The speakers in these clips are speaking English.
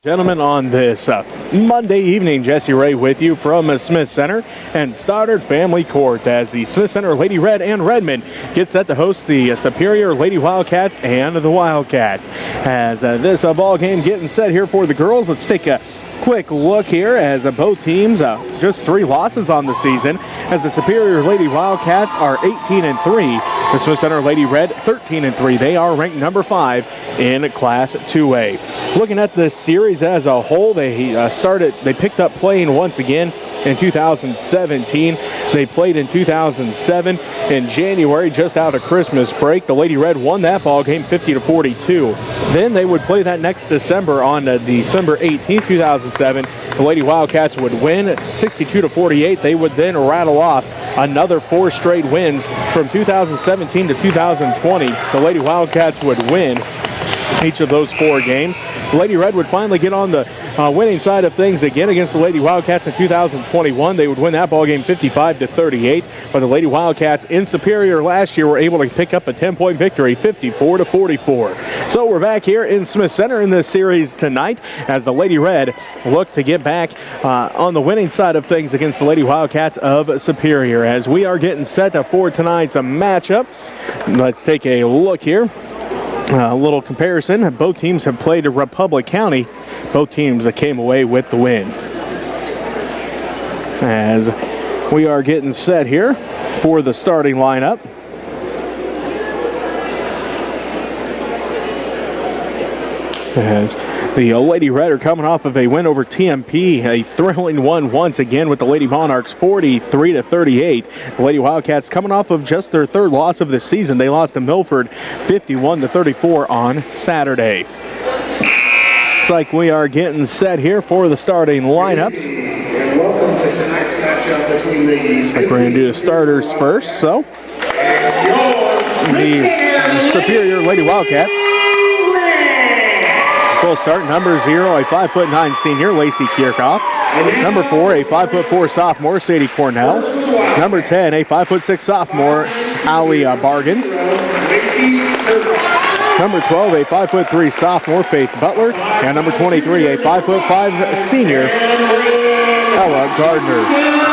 Gentlemen, on this Monday evening, Jesse Ray with you from Smith Center and Stoddard Family Court as the Smith Center Lady Red and Redmond get set to host the Superior Lady Wildcats and the Wildcats. As this ball game getting set here for the girls, let's take a quick look here as both teams just 3 losses on the season, as the Superior Lady Wildcats are 18-3. The Smith Center Lady Red 13-3. They are ranked number 5 in Class 2A. Looking at this series as a whole, they picked up playing once again in 2017. They played in 2007 in January, just out of Christmas break. The Lady Red won that ball game 50-42. Then they would play that next December on December 18th, 2007. The Lady Wildcats would win 62-48. They would then rattle off another 4 straight wins from 2017 to 2020. The Lady Wildcats would win each of those 4 games. The Lady Red would finally get on the winning side of things again against the Lady Wildcats in 2021. They would win that ball game 55-38. But the Lady Wildcats in Superior last year were able to pick up a 10-point victory, 54-44. So we're back here in Smith Center in this series tonight as the Lady Red look to get back on the winning side of things against the Lady Wildcats of Superior. As we are getting set for tonight's matchup, let's take a look here. A little comparison. Both teams have played at Republic County. Both teams that came away with the win. As we are getting set here for the starting lineup. As the Lady Red are coming off of a win over TMP, a thrilling one once again with the Lady Monarchs 43-38. The Lady Wildcats coming off of just their 3rd loss of the season. They lost to Milford 51-34 on Saturday. Looks like we are getting set here for the starting lineups. And welcome to tonight's matchup between the We're going to do the starters first. So the Superior Lady Wildcats will start. Number 0, a 5'9" senior, Lacey Kierkoff. Number 4, a 5'4" sophomore, Sadie Cornell. Number 10, a 5'6" sophomore, Allie Bargan. Number 12, a 5'3" sophomore, Faith Butler. And number 23, a 5'5" senior, Ella Gardner.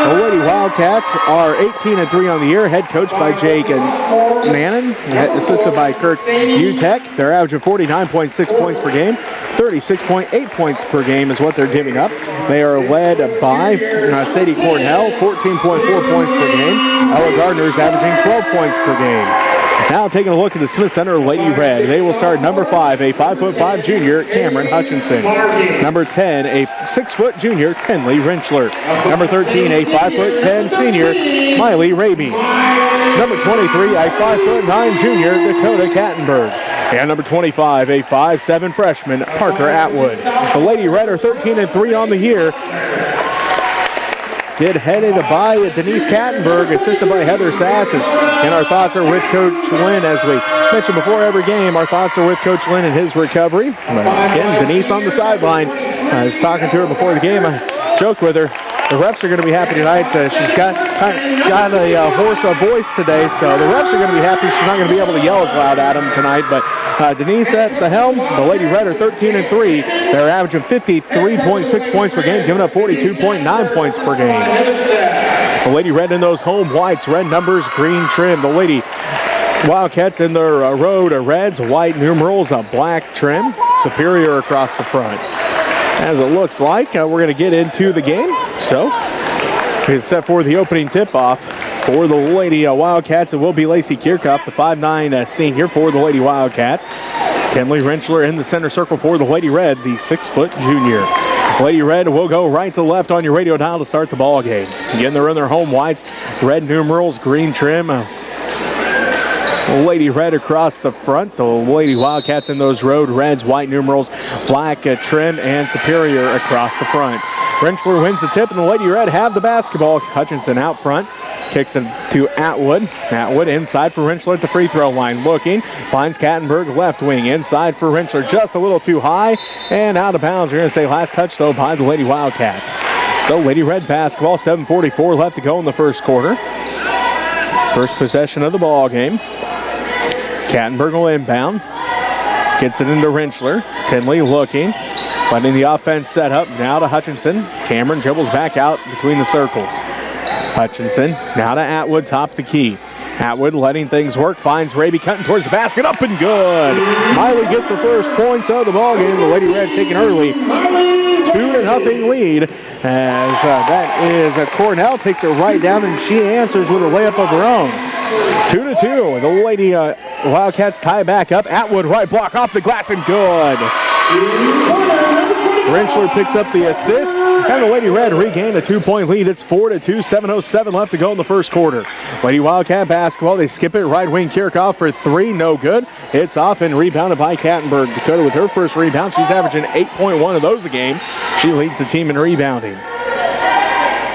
The Lady Wildcats are 18-3 on the year, head coached by Jake Mannon, assisted by Kirk Utek. They're averaging 49.6 points per game. 36.8 points per game is what they're giving up. They are led by Sadie Cornell, 14.4 points per game. Ella Gardner is averaging 12 points per game. Now taking a look at the Smith Center Lady Red. They will start number 5, a 5'5" junior, Cameron Hutchinson. Number 10, a 6' junior, Tenley Rinchler. Number 13, a 5'10" senior, Miley Raby. Number 23, a 5'9" junior, Dakota Kattenberg. And number 25, a 5'7" freshman, Parker Atwood. The Lady Red are 13-3 on the year. Headed by Denise Kattenberg, assisted by Heather Sass. And our thoughts are with Coach Lynn. As we mentioned before every game, our thoughts are with Coach Lynn and his recovery. But again, Denise on the sideline. I was talking to her before the game. I joked with her. The refs are going to be happy tonight. She's got a hoarse voice today, so the refs are going to be happy. She's not going to be able to yell as loud at them tonight. But Denise at the helm. The Lady Red are 13-3. They're averaging 53.6 points per game, giving up 42.9 points per game. The Lady Red in those home whites, red numbers, green trim. The Lady Wildcats in their road reds, white numerals, a black trim. Superior across the front. As it looks like, we're going to get into the game. So, it's set for the opening tip-off for the Lady Wildcats. It will be Lacey Kierkoff, the 5'9" senior for the Lady Wildcats. Tenley Rinchler in the center circle for the Lady Red, the 6' junior. Lady Red will go right to left on your radio dial to start the ball game. Again, they're in their home whites, red numerals, green trim. Lady Red across the front. The Lady Wildcats in those road reds, white numerals, black trim, and Superior across the front. Rinchler wins the tip, and the Lady Red have the basketball. Hutchinson out front. Kicks it to Atwood. Atwood inside for Rinchler at the free throw line. Looking. Finds Kattenberg left wing. Inside for Rinchler. Just a little too high. And out of bounds. We're going to say last touch, though, by the Lady Wildcats. So Lady Red basketball. 7:44 left to go in the first quarter. First possession of the ball game. Kattenberg will inbound. Gets it into Rinchler. Tenley looking. Letting the offense set up now to Hutchinson. Cameron dribbles back out between the circles. Hutchinson now to Atwood, top of the key. Atwood letting things work, finds Raby cutting towards the basket, up and good. Miley gets the first points of the ball game. The Lady Red taking early 2-0 lead as that is Cornell takes it right down and she answers with a layup of her own. 2-2. The Lady Wildcats tie back up. Atwood right block off the glass and good. Rentschler picks up the assist, and the Lady Red regain a 2-point lead. It's 4-2, 7:07 left to go in the first quarter. Lady Wildcat basketball, they skip it, right wing Kirchhoff for three, no good. It's off and rebounded by Kattenberg. Dakota with her first rebound, she's averaging 8.1 of those a game. She leads the team in rebounding.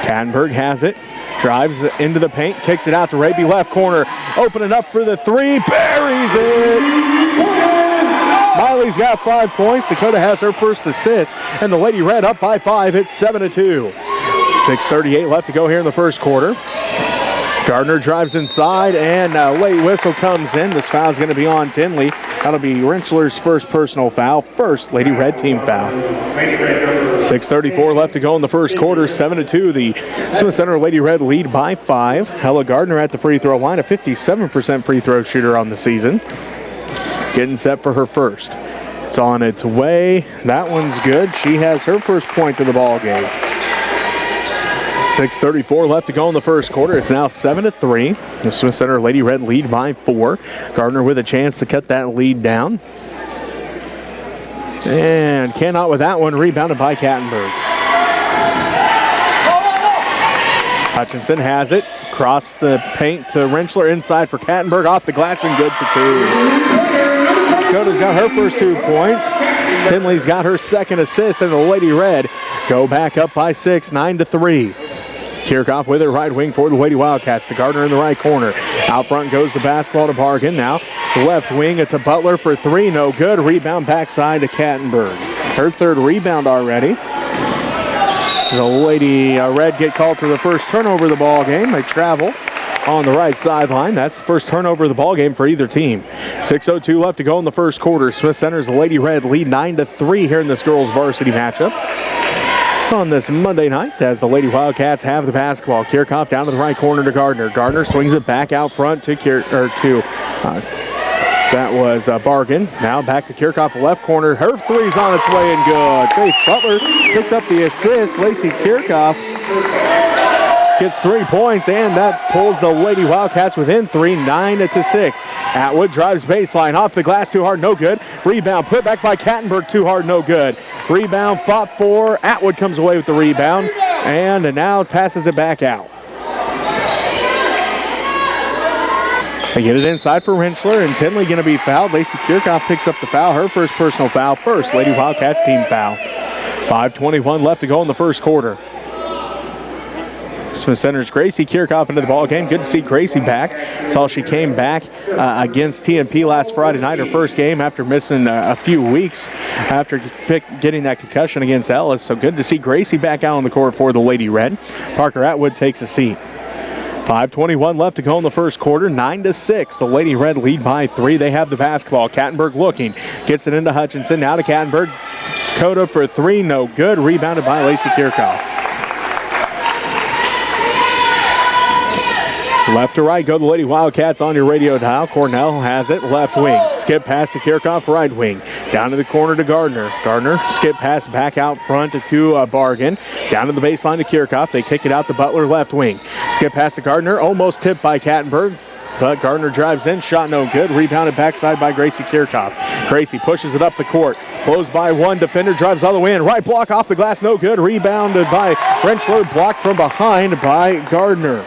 Kattenberg has it, drives into the paint, kicks it out to Raby, left corner, opening up for the three, buries it! Miley's got 5 points. Dakota has her first assist, and the Lady Red up by 5. It's 7-2. 6:38 left to go here in the first quarter. Gardner drives inside, and a late whistle comes in. This foul is going to be on Tinley. That'll be Rentschler's first personal foul. First Lady Red team foul. 6:34 left to go in the first quarter. 7-2. The Smith Center Lady Red lead by 5. Hella Gardner at the free throw line, a 57% free throw shooter on the season. Getting set for her first. It's on its way. That one's good. She has her first point of the ball game. 6:34 left to go in the first quarter. It's now 7-3. The Smith Center Lady Red lead by 4. Gardner with a chance to cut that lead down. And cannot with that one. Rebounded by Kattenberg. Hutchinson has it. Across the paint to Rentschler, inside for Kattenberg, off the glass and good for 2. Dakota's got her first 2 points. Tinley's got her second assist, and the Lady Red go back up by 6, 9-3. Kirchhoff with it right wing for the Lady Wildcats. To Gardner in the right corner. Out front goes the basketball to Bargan. Now left wing to Butler for 3, no good. Rebound backside to Kattenberg. Her third rebound already. The Lady Red get called for the first turnover of the ball game. They travel on the right sideline. That's the first turnover of the ball game for either team. 6:02 left to go in the first quarter. Smith Center's Lady Red lead 9-3 here in this girls varsity matchup on this Monday night as the Lady Wildcats have the basketball. Kirchhoff down to the right corner to Gardner. Gardner swings it back out front to that was Bargan. Now back to Kirchhoff, left corner. Her three's on its way and good. Faith Butler picks up the assist. Lacey Kirchhoff gets 3 points, and that pulls the Lady Wildcats within 3, 9-6. Atwood drives baseline, off the glass, too hard, no good. Rebound, put back by Kattenberg, too hard, no good. Rebound, fought for. Atwood comes away with the rebound, and now passes it back out. They get it inside for Rentschler, and Tinley going to be fouled. Lacey Kirchhoff picks up the foul, her first personal foul, first Lady Wildcats team foul. 5:21 left to go in the first quarter. Smith Center's Gracie Kirchhoff into the ball game. Good to see Gracie back. Saw she came back against TMP last Friday night, her first game after missing a few weeks after getting that concussion against Ellis. So good to see Gracie back out on the court for the Lady Red. Parker Atwood takes a seat. 5:21 left to go in the first quarter. 9-6. The Lady Red lead by 3. They have the basketball. Kattenberg looking. Gets it into Hutchinson. Now to Kattenberg. Coda for 3. No good. Rebounded by Lacey Kirchhoff. Left to right go the Lady Wildcats on your radio dial. Cornell has it. Left wing. Skip pass to Kirchhoff, right wing. Down to the corner to Gardner. Gardner skip pass back out front to Bargan. Down to the baseline to Kirchhoff. They kick it out to Butler, left wing. Skip pass to Gardner. Almost tipped by Kattenberg. But Gardner drives in. Shot no good. Rebounded backside by Gracie Kirchhoff. Gracie pushes it up the court. Blows by one. Defender drives all the way in. Right block off the glass. No good. Rebounded by Rentschler. Blocked from behind by Gardner.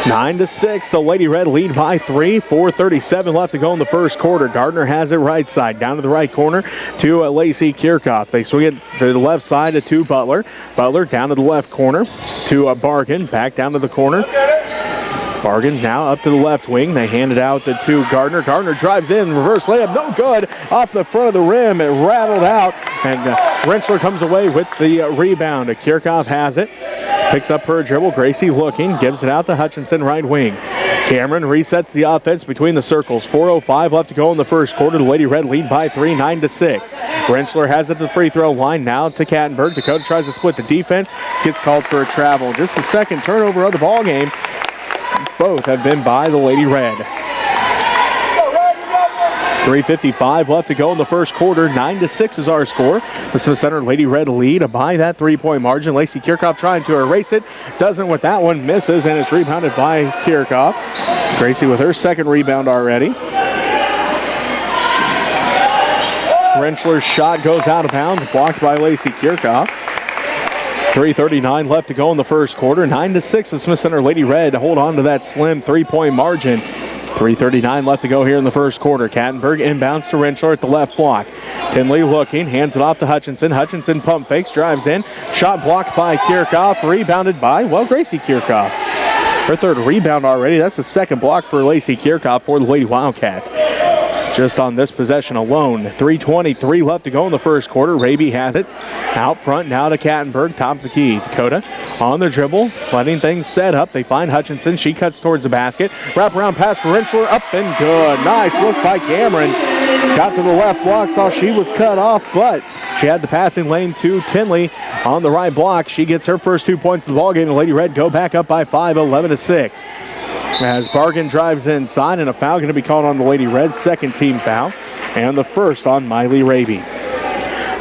9-6, the Lady Red lead by 3. 4:37 left to go in the first quarter. Gardner has it right side, down to the right corner to Lacey Kirchhoff. They swing it to the left side to Butler. Butler down to the left corner to Bargan, back down to the corner. Bargan now up to the left wing. They hand it out to Gardner. Gardner drives in, reverse layup, no good. Off the front of the rim, it rattled out, and Rentschler comes away with the rebound. Kirchhoff has it. Picks up her dribble. Gracie looking. Gives it out to Hutchinson, right wing. Cameron resets the offense between the circles. 4:05 left to go in the first quarter. The Lady Red lead by 3, 9-6. Rentschler has it to the free throw line. Now to Kattenberg. Dakota tries to split the defense. Gets called for a travel. Just the second turnover of the ball game. Both have been by the Lady Red. 3:55 left to go in the first quarter. 9-6 is our score. The Smith Center Lady Red lead by that 3-point margin. Lacey Kirchhoff trying to erase it. Doesn't with that one. Misses, and it's rebounded by Kirchhoff. Gracie with her second rebound already. Rentschler's shot goes out of bounds. Blocked by Lacey Kirchhoff. 3:39 left to go in the first quarter. 9-6 the Smith Center Lady Red hold on to that slim 3-point margin. 3:39 left to go here in the first quarter. Kattenberg inbounds to Rentschler at the left block. Tinley looking, hands it off to Hutchinson. Hutchinson pump fakes, drives in. Shot blocked by Kirchhoff, rebounded by, Gracie Kirchhoff. Her third rebound already. That's the second block for Lacey Kirchhoff for the Lady Wildcats. Just on this possession alone. 3:23 left to go in the first quarter. Raby has it. Out front now to Kattenberg. Top of the key. Dakota on the dribble. Letting things set up. They find Hutchinson. She cuts towards the basket. Wraparound pass for Rentschler. Up and good. Nice look by Cameron. Got to the left block. Saw she was cut off, but she had the passing lane to Tinley on the right block. She gets her first 2 points of the ballgame. The Lady Red go back up by 5, 11-6. As Bargan drives inside, and a foul going to be called on the Lady Red, second team foul, and the first on Miley Raby.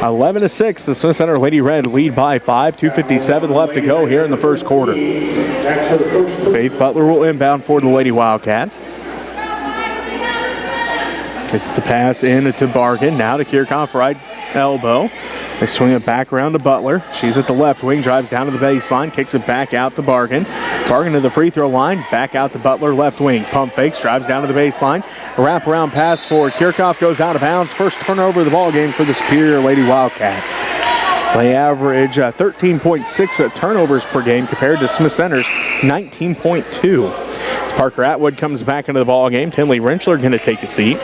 11-6, the Smith Center Lady Red lead by 5, 2:57 left to go here in the first quarter. Faith Butler will inbound for the Lady Wildcats. It's the pass in to Bargan, now to Kirchhoff, right elbow. They swing it back around to Butler. She's at the left wing, drives down to the baseline, kicks it back out to Bargan. Bargan to the free throw line, back out to Butler, left wing. Pump fakes, drives down to the baseline. A wraparound pass for Kirchhoff goes out of bounds. First turnover of the ball game for the Superior Lady Wildcats. They average 13.6 turnovers per game compared to Smith Center's 19.2. As Parker Atwood comes back into the ball game, Tinley Rentschler going to take a seat.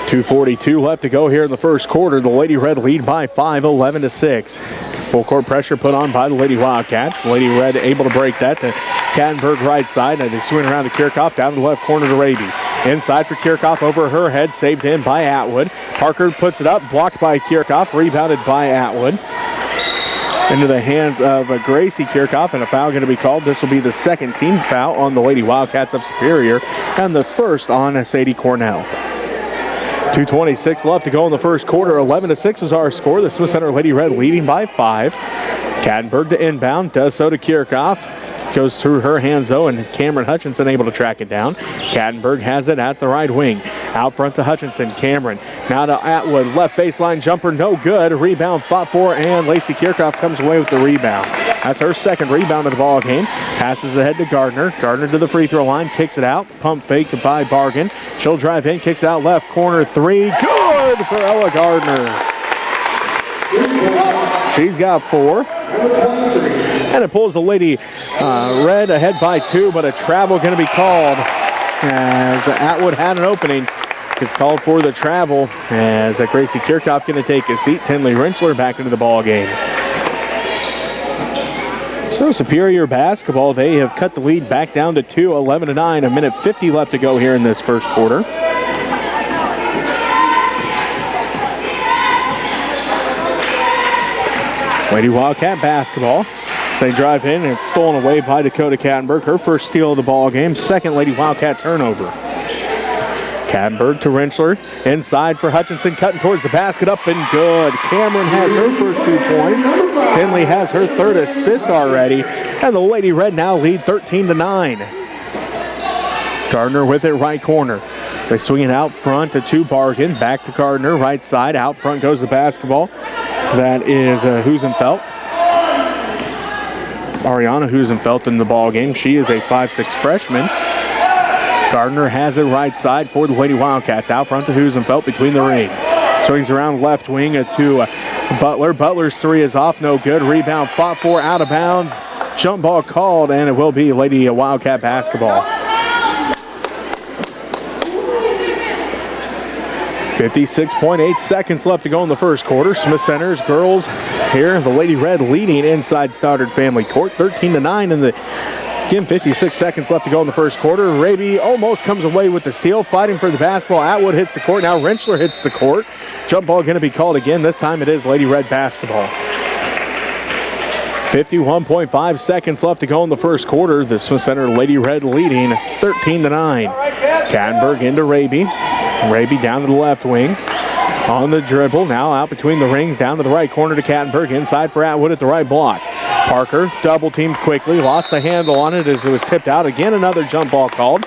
2:42 left to go here in the first quarter. The Lady Red lead by 5, 11-6. Full court pressure put on by the Lady Wildcats. The Lady Red able to break that to Kattenberg right side. And they swing around to Kirchhoff down to the left corner to Raby. Inside for Kirchhoff over her head, saved in by Atwood. Parker puts it up, blocked by Kirchhoff, rebounded by Atwood. Into the hands of Gracie Kirchhoff, and a foul going to be called. This will be the second team foul on the Lady Wildcats of Superior, and the first on Sadie Cornell. 2:26 left to go in the first quarter. 11-6 is our score. The Smith Center Lady Red leading by 5. Kattenberg to inbound, does so to Kirchhoff. Goes through her hands though, and Cameron Hutchinson able to track it down. Kattenberg has it at the right wing. Out front to Hutchinson. Cameron now to Atwood. Left baseline jumper, no good. Rebound fought for, and Lacey Kirchhoff comes away with the rebound. That's her second rebound of the ball game. Passes ahead to Gardner. Gardner to the free throw line, kicks it out. Pump fake by Bargan. She'll drive in, kicks out left corner three. Good for Ella Gardner. She's got 4. And it pulls the Lady Red ahead by 2, but a travel going to be called as Atwood had an opening. It's called for the travel as Gracie Kirchhoff going to take a seat. Tinley Rentschler back into the ball game. So Superior basketball, they have cut the lead back down to 2, 11-9. A minute 50 left to go here in this first quarter. Lady Wildcat basketball. They drive in, and it's stolen away by Dakota Kattenberg. Her first steal of the ball game. Second Lady Wildcat turnover. Kattenberg to Rentschler. Inside for Hutchinson, cutting towards the basket. Up and good. Cameron has her first 2 points. Tinley has her third assist already. And the Lady Red now lead 13-9. Gardner with it right corner. They swing it out front to Bargan. Back to Gardner, right side. Out front goes the basketball. That is Husenfeld. Ariana Husenfeld in the ball game. She is a 5'6" freshman. Gardner has it right side for the Lady Wildcats. Out front to Husenfeld between the rings. Swings around left wing to Butler. Butler's 3 is off, no good. Rebound fought for, out of bounds. Jump ball called, and it will be Lady Wildcat basketball. 56.8 seconds left to go in the first quarter. Smith Center's girls here, the Lady Red leading inside Stoddard Family Court, 13-9 in the again, 56 seconds left to go in the first quarter. Raby almost comes away with the steal, fighting for the basketball. Atwood hits the court. Now Rentschler hits the court. Jump ball going to be called again. This time it is Lady Red basketball. 51.5 seconds left to go in the first quarter. The Smith Center Lady Red leading 13-9. Kattenberg into Raby. Raby down to the left wing. On the dribble, now out between the rings, down to the right corner to Kattenberg. Inside for Atwood at the right block. Parker double teamed quickly, lost the handle on it as it was tipped out. Again, another jump ball called.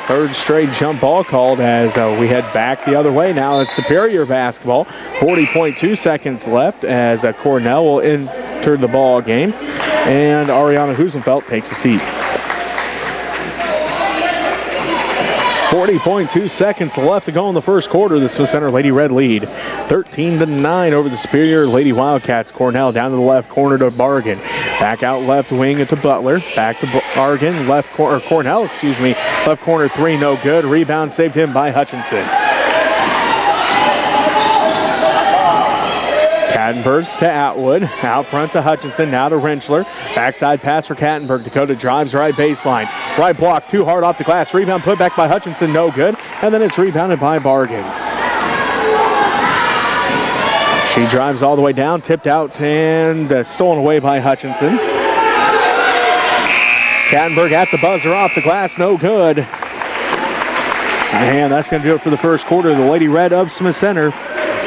Third straight jump ball called as we head back the other way. Now it's Superior basketball. 40.2 seconds left as Cornell will enter the ball game. And Ariana Husenfeld takes a seat. 40.2 seconds left to go in the first quarter. The Smith Center Lady Red lead 13-9 over the Superior Lady Wildcats. Cornell down to the left corner to Bargan. Back out left wing to Butler. Back to Bargan. Cornell, left corner three, no good. Rebound saved in by Hutchinson. Kattenberg to Atwood. Out front to Hutchinson. Now to Rentschler. Backside pass for Kattenberg. Dakota drives right baseline. Right block, too hard off the glass. Rebound put back by Hutchinson, no good. And then it's rebounded by Bargan. She drives all the way down, tipped out, and stolen away by Hutchinson. Kattenberg at the buzzer off the glass, no good. And that's going to do it for the first quarter. The Lady Red of Smith Center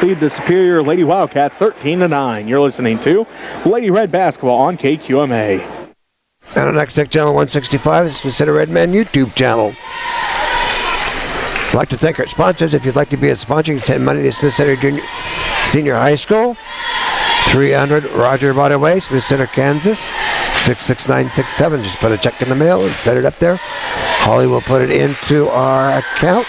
lead the Superior Lady Wildcats 13-9. You're listening to Lady Red Basketball on KQMA. And on Next Tech Channel 165, the Smith Center Redmen YouTube channel. I'd like to thank our sponsors. If you'd like to be a sponsor, you can send money to Smith Center Senior High School, 300 Roger Way, Smith Center, Kansas, 66967. Just put a check in the mail and set it up there. Holly will put it into our account,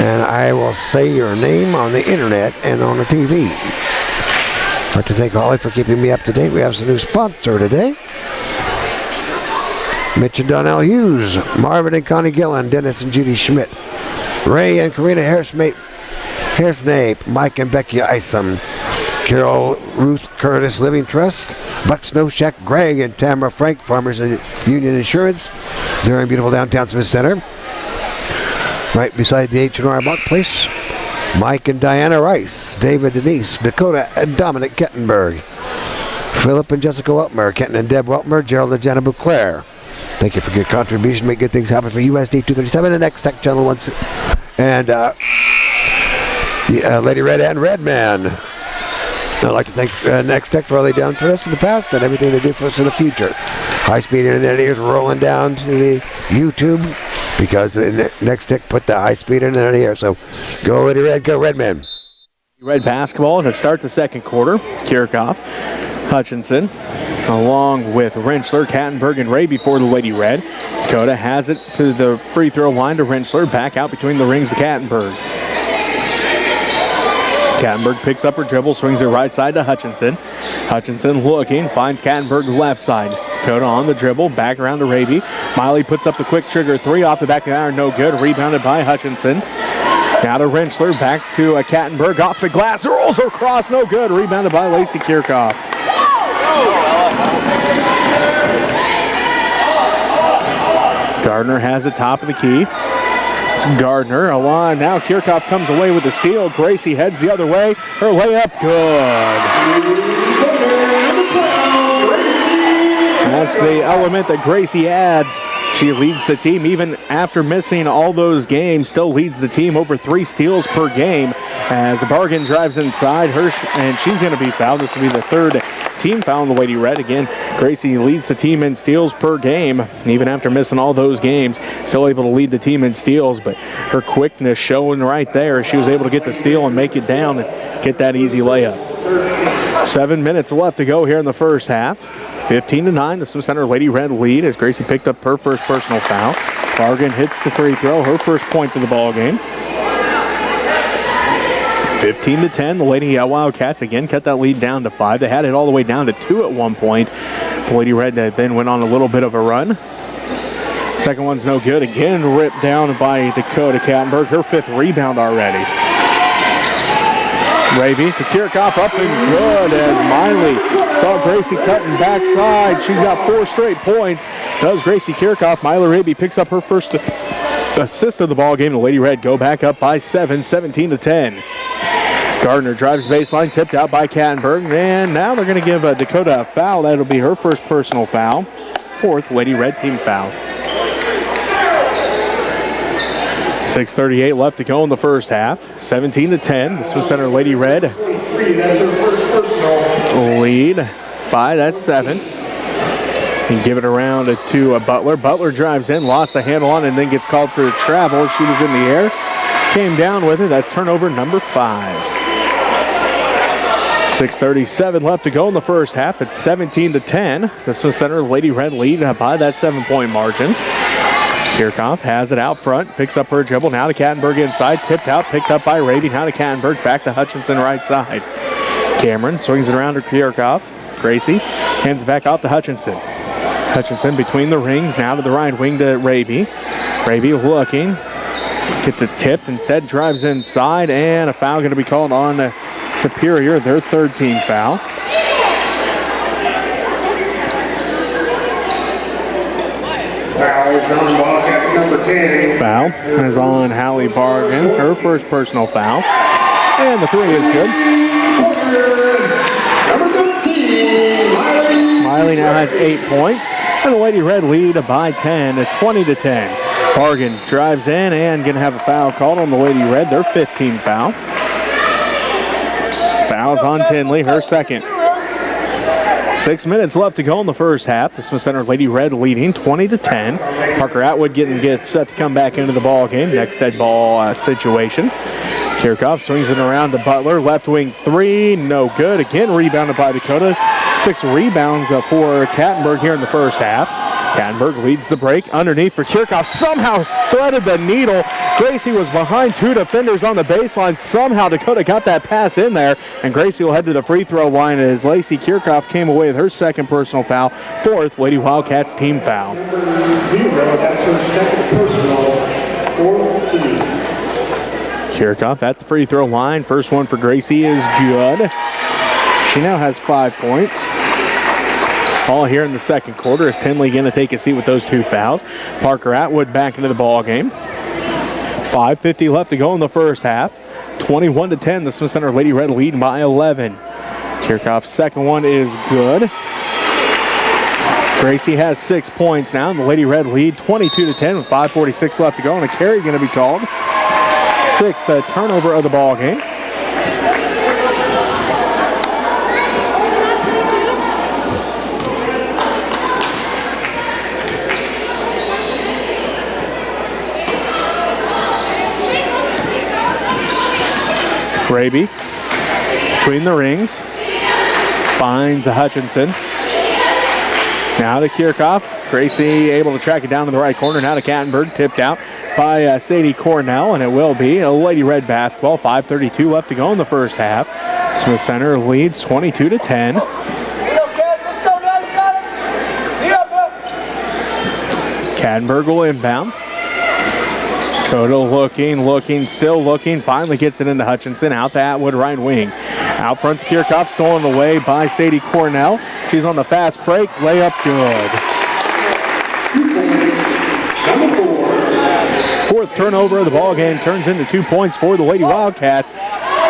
and I will say your name on the internet and on the TV. I'd like to thank Holly for keeping me up to date. We have some new sponsor today. Mitch and Donnell Hughes, Marvin and Connie Gillen, Dennis and Judy Schmidt, Ray and Karina Hairsnape, Mike and Becky Isom, Carol Ruth Curtis Living Trust, Buck Snow Shack, Greg and Tamara Frank, Farmers and Union Insurance. They're in beautiful downtown Smith Center, right beside the H&R Marketplace. Mike and Diana Rice, David Denise, Dakota and Dominic Kettenberg, Philip and Jessica Weltmer, Kenton and Deb Weltmer, Gerald and Jenna Bouclair. Thank you for your contribution. Make good things happen for USD 237 and Next Tech Channel 1. And Lady Red and Redman. I'd like to thank Next Tech for all they've done for us in the past and everything they do for us in the future. High-speed internet is rolling down to the YouTube because the Next Tech put the high-speed internet here. So go Lady Red, go Redman. Red basketball to start the second quarter. Kirchhoff, Hutchinson, along with Rentschler, Kattenberg, and Ray before the Lady Red. Dakota has it to the free throw line to Rentschler. Back out between the rings to Kattenberg. Kattenberg picks up her dribble, swings it right side to Hutchinson. Hutchinson looking, finds Kattenberg left side. Dakota on the dribble, back around to Raby. Miley puts up the quick trigger three off the back of the iron, no good. Rebounded by Hutchinson. Now to Rentschler, back to Kattenberg, off the glass, rolls across, no good. Rebounded by Lacey Kirchhoff. Gardner has the top of the key. It's Gardner along. Now Kirchhoff comes away with the steal. Gracie heads the other way. Her layup, good. That's the element that Gracie adds. She leads the team even after missing all those games. Still leads the team over 3 steals per game. As Bargan drives inside her, and she's going to be fouled. This will be the third team foul in the Lady Red. Again, Gracie leads the team in steals per game, even after missing all those games. Still able to lead the team in steals, but her quickness showing right there. She was able to get the steal and make it down and get that easy layup. 7 minutes left to go here in the first half. 15-9, the Smith Center Lady Red lead as Gracie picked up her first personal foul. Bargan hits the free throw, her first point for the ball game. 15-10, the Lady Wildcats again cut that lead down to 5. They had it all the way down to 2 at one point. The Lady Red then went on a little bit of a run. Second one's no good. Again ripped down by Dakota Kattenberg, her 5th rebound already. Raby to Kirchhoff, up and good as Miley saw Gracie cutting backside. She's got 4 straight points. Does Gracie Kirchhoff. Miley Raby picks up her first assist of the ball game. The Lady Red go back up by 7, 17-10. Gardner drives baseline, tipped out by Kattenberg, and now they're going to give Dakota a foul. That'll be her first personal foul. 4th Lady Red team foul. 6:38 left to go in the first half. 17-10. This was Center Lady Red lead by that 7. And give it around to Butler. Butler drives in, lost the handle on, and then gets called for travel. She was in the air, came down with it. That's turnover number 5. 6:37 left to go in the first half. It's 17-10. This was Center Lady Red lead by that 7-point margin. Kirchhoff has it out front, picks up her dribble, now to Kattenberg inside, tipped out, picked up by Raby, now to Kattenberg, back to Hutchinson right side. Cameron swings it around to Kirchhoff. Gracie hands it back out to Hutchinson. Hutchinson between the rings, now to the right wing to Raby. Raby looking, gets it tipped, instead drives inside, and a foul going to be called on Superior, their 3rd team foul. Foul is on Hallie Bargan, her first personal foul. And the 3 is good. Miley now has 8 points. And the Lady Red lead by 10 at 20-10. Bargan drives in and going to have a foul called on the Lady Red, their 5th team foul. Fouls on Tinley, her 2nd. 6 minutes left to go in the first half. The Smith Center Lady Red leading 20-10. Parker Atwood gets set to come back into the ball game. Next dead ball situation. Kirchhoff swings it around to Butler. Left wing 3, no good. Again rebounded by Dakota. 6 rebounds for Kattenberg here in the first half. Kattenberg leads the break underneath for Kirchhoff. Somehow threaded the needle. Gracie was behind 2 defenders on the baseline. Somehow Dakota got that pass in there, and Gracie will head to the free throw line as Lacey Kirchhoff came away with her 2nd personal foul. 4th Lady Wildcats team foul. 0, that's her 2nd personal, 4th team. Kirchhoff at the free throw line. First one for Gracie is good. She now has 5 points. All here in the second quarter. Is Tinley going to take a seat with those 2 fouls? Parker Atwood back into the ball game. 5:50 left to go in the first half. 21-10. The Smith Center Lady Red lead by 11. Kirchhoff's 2nd one is good. Gracie has 6 points now, and the Lady Red lead 22-10 with 5:46 left to go, and a carry going to be called. 6th turnover of the ball game. Raby between the rings, finds Hutchinson. Now to Kirchhoff. Gracie able to track it down to the right corner. Now to Kattenberg, tipped out by Sadie Cornell, and it will be a Lady Red basketball. 5:32 left to go in the first half. Smith Center leads 22-10. Kattenberg will inbound. Dakota looking, still looking, finally gets it into Hutchinson, out to Atwood right wing. Out front to Kirchhoff, stolen away by Sadie Cornell. She's on the fast break, layup good. 4th turnover of the ball game turns into 2 points for the Lady Wildcats.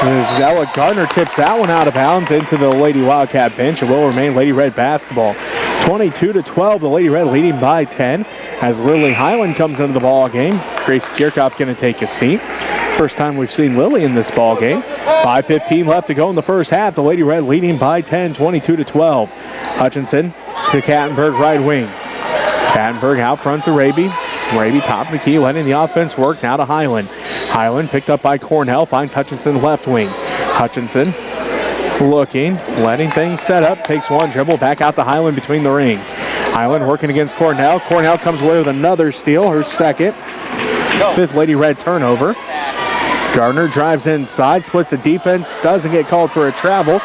As Ella Gardner tips that one out of bounds into the Lady Wildcat bench. It will remain Lady Red basketball. 22-12, the Lady Red leading by 10. As Lily Highland comes into the ball game, Gracie Kirchhoff going to take a seat. First time we've seen Lily in this ball game. 5:15 left to go in the first half. The Lady Red leading by 10, 22-12. Hutchinson to Kattenberg right wing. Kattenberg out front to Raby. Raby top of the key, letting the offense work. Now to Highland. Highland picked up by Cornell, finds Hutchinson left wing. Hutchinson looking, letting things set up, takes one dribble, back out to Highland between the rings. Highland working against Cornell. Cornell comes away with another steal, her 2nd. 5th Lady Red turnover. Gardner drives inside, splits the defense, doesn't get called for a travel.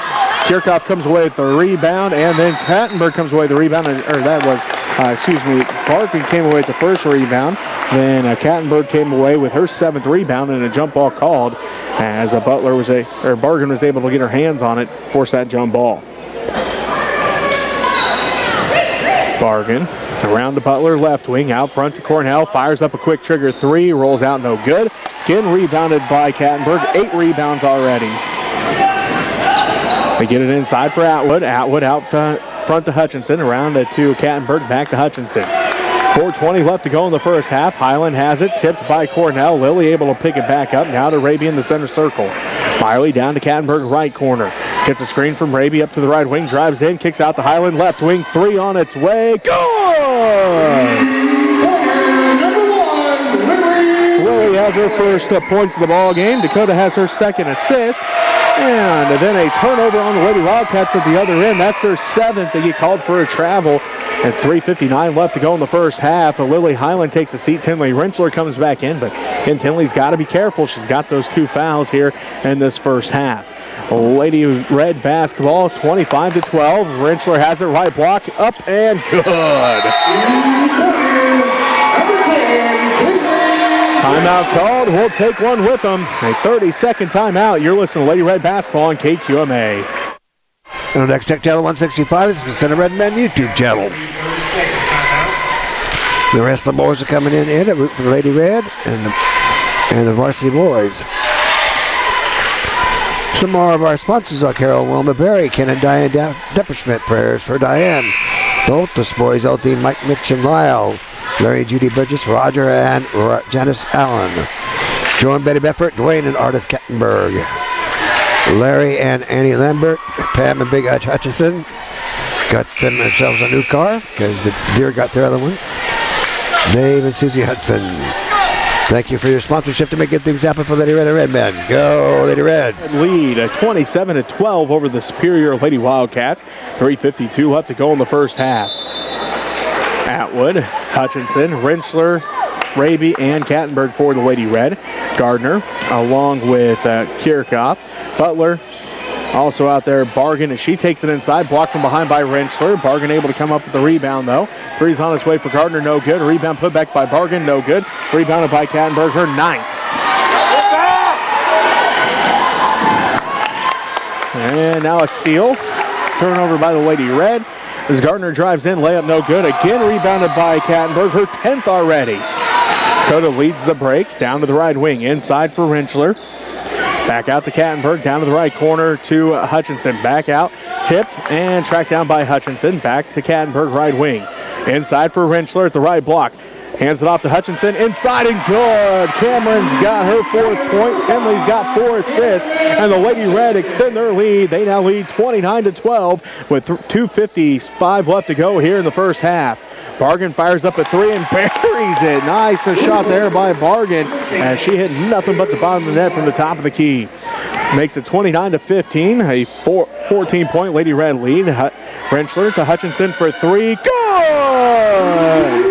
Kirchhoff comes away with the rebound, and then Kattenberg comes away with the rebound, or that was Barkin came away with the first rebound. Then Kattenberg came away with her 7th rebound and a jump ball called as Barkin was able to get her hands on it, force that jump ball. Barkin around to Butler, left wing, out front to Cornell, fires up a quick trigger 3, rolls out, no good. Again rebounded by Kattenberg, 8 rebounds already. They get it inside for Atwood. Atwood out front to Hutchinson, around to Kattenberg, back to Hutchinson. 4:20 left to go in the first half. Highland has it, tipped by Cornell. Lilly able to pick it back up, now to Raby in the center circle. Miley down to Kattenberg, right corner. Gets a screen from Raby up to the right wing, drives in, kicks out to Highland, left wing, 3 on its way. Good! Lilly has her first points of the ball game. Dakota has her 2nd assist. And then a turnover on the Lady Wildcats at the other end. That's their 7th. They get called for a travel. And 3:59 left to go in the first half. Lily Highland takes a seat. Tinley Rentschler comes back in. But again, Tinley's got to be careful. She's got those 2 fouls here in this first half. Lady Red basketball, 25-12. Rentschler has it, right block, up and good. Timeout called. We'll take one with them. A 30-second timeout. You're listening to Lady Red basketball on KQMA. And the next Tech Channel 165 is the Center Red Men YouTube channel. The rest of the boys are coming in to root for the Lady Red and the varsity boys. Some more of our sponsors are Carol Wilma Berry, Ken and Diane Depperschmidt. Prayers for Diane. Both the boys, LT Mike, Mitch, and Lyle. Larry, Judy Burgess, Roger, and Janice Allen. Joe and Betty Beffert, Dwayne and Artis Kattenberg. Larry and Annie Lambert, Pam and Big Hutch Hutchison. Got themselves a new car because the deer got their other one. Dave and Susie Hudson. Thank you for your sponsorship to make good things happen for Lady Red and Red Men. Go, Lady Red. Lead 27-12 over the superior Lady Wildcats. 3:52 left to go in the first half. Atwood, Hutchinson, Rentschler, Raby, and Kattenberg for the Lady Red. Gardner along with Kirchhoff. Butler also out there. Bargan as she takes it inside, blocked from behind by Rentschler. Bargan able to come up with the rebound though. Three's on its way for Gardner, no good. Rebound put back by Bargan, no good. Rebounded by Kattenberg, her 9th. And now a steal. Turnover by the Lady Red. As Gardner drives in, layup no good. Again rebounded by Kattenberg, her 10th already. Dakota leads the break, down to the right wing, inside for Rentschler. Back out to Kattenberg, down to the right corner to Hutchinson. Back out, tipped, and tracked down by Hutchinson. Back to Kattenberg, right wing. Inside for Rentschler at the right block. Hands it off to Hutchinson, inside and good. Cameron's got her 4th point. Tinley's got 4 assists, and the Lady Red extend their lead. They now lead 29-12 with 2:55 left to go here in the first half. Bargan fires up a 3 and buries it. Nice shot there by Bargan as she hit nothing but the bottom of the net from the top of the key. Makes it 29-15, a 14-point Lady Red lead. Rentschler to Hutchinson for 3. Good!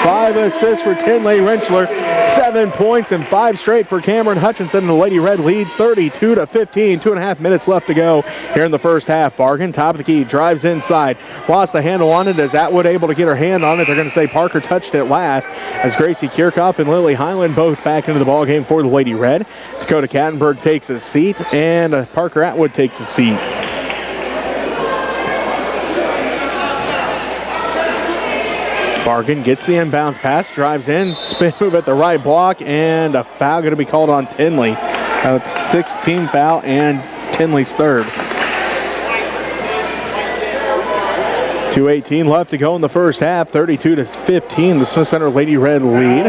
5 assists for Tinley Rentschler, 7 points and 5 straight for Cameron Hutchinson. The Lady Red lead 32-15. 2.5 minutes left to go here in the first half. Bargan, top of the key, drives inside. Lost the handle on it as Atwood able to get her hand on it. They're going to say Parker touched it last as Gracie Kirchhoff and Lily Highland both back into the ball game for the Lady Red. Dakota Kattenberg takes a seat and Parker Atwood takes a seat. Bargan gets the inbounds pass, drives in, spin move at the right block, and a foul going to be called on Tinley. That's 16th foul and Tinley's 3rd. 2:18 left to go in the first half, 32-15. The Smith Center Lady Red lead.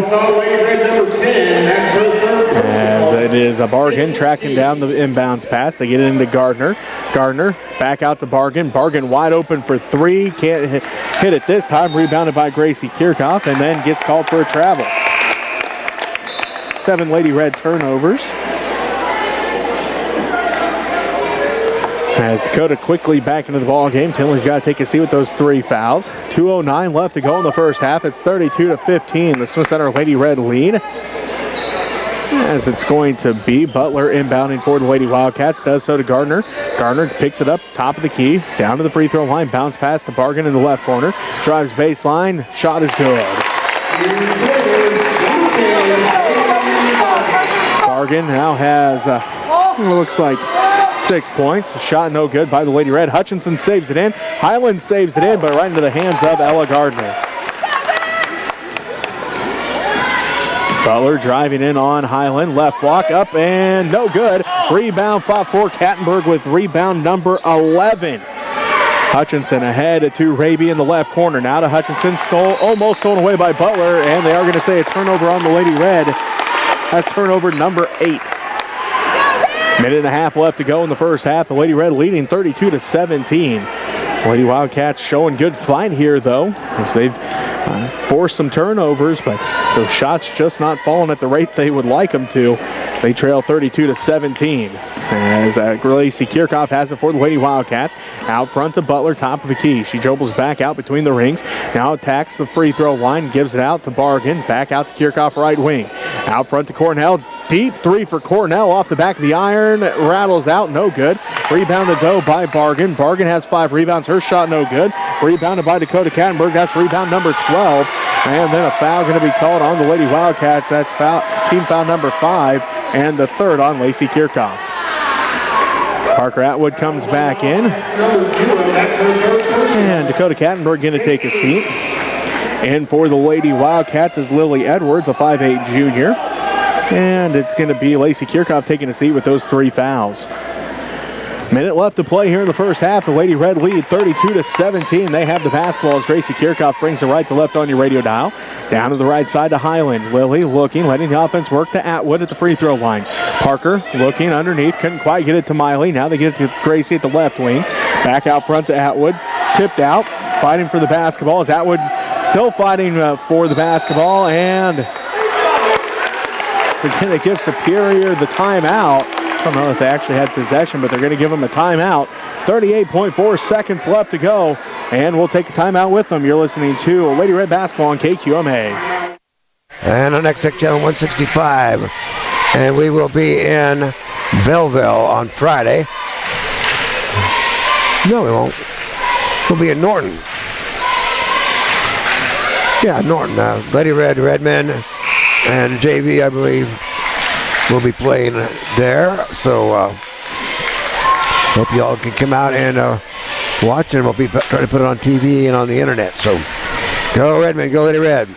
As it is a Bargan tracking down the inbounds pass. They get it into Gardner. Gardner back out to Bargan. Bargan wide open for 3. Can't hit it this time. Rebounded by Gracie Kirchhoff and then gets called for a travel. 7 Lady Red turnovers. As Dakota quickly back into the ball game. Tinley's got to take a seat with those 3 fouls. 2:09 left to go in the first half. It's 32-15. The Smith Center Lady Red lead. as it's going to be Butler inbounding for the Lady Wildcats. Does so to Gardner. Gardner picks it up, top of the key, down to the free throw line, bounce pass to Bargan in the left corner. Drives baseline, shot is good. Bargan now has, looks like 6 points. Shot no good by the Lady Red. Hutchinson saves it in. Highland saves it in, but right into the hands of Ella Gardner. Butler driving in on Highland. Left block up and no good. Rebound fought for Kattenberg with rebound number 11. Hutchinson ahead to Raby in the left corner. Now to Hutchinson. Almost stolen away by Butler, and they are going to say a turnover on the Lady Red. That's turnover number 8. Minute and a half left to go in the first half. The Lady Red leading 32-17. Lady Wildcats showing good fight here, though, as they've forced some turnovers, but those shots just not falling at the rate they would like them to. They trail 32-17. As Lacey Kirchhoff has it for the Lady Wildcats. Out front to Butler, top of the key. She dribbles back out between the rings. Now attacks the free throw line, gives it out to Bargan. Back out to Kirchhoff, right wing. Out front to Cornell. Deep three for Cornell off the back of the iron. Rattles out, no good. Rebounded though by Bargan. Bargan has 5 rebounds. Her shot no good. Rebounded by Dakota Kattenberg. That's rebound number 12. And then a foul going to be called on the Lady Wildcats. That's team foul number 5 and the third on Lacey Kirchhoff. Parker Atwood comes back in. And Dakota Kattenberg going to take a seat. And for the Lady Wildcats is Lily Edwards, a 5'8 junior. And it's going to be Lacey Kirchhoff taking a seat with those 3 fouls. Minute left to play here in the first half. The Lady Red lead 32-17. They have the basketball as Gracie Kirchhoff brings it right to left on your radio dial. Down to the right side to Highland. Lily looking, letting the offense work to Atwood at the free throw line. Parker looking underneath, couldn't quite get it to Miley. Now they get it to Gracie at the left wing. Back out front to Atwood. Tipped out, fighting for the basketball as Atwood still fighting for the basketball, and they're going to give Superior the timeout. I don't know if they actually had possession, but they're going to give them a timeout. 38.4 seconds left to go, and we'll take a timeout with them. You're listening to Lady Red Basketball on KQMA. And our next channel 165, and we will be in Belleville on Friday. No, we won't. We'll be in Norton. Yeah, Norton. Lady Red, Redmen, and JV, I believe, will be playing there. So hope you all can come out and watch, and we'll be trying to put it on TV and on the internet. So go Redmen, go Lady Red.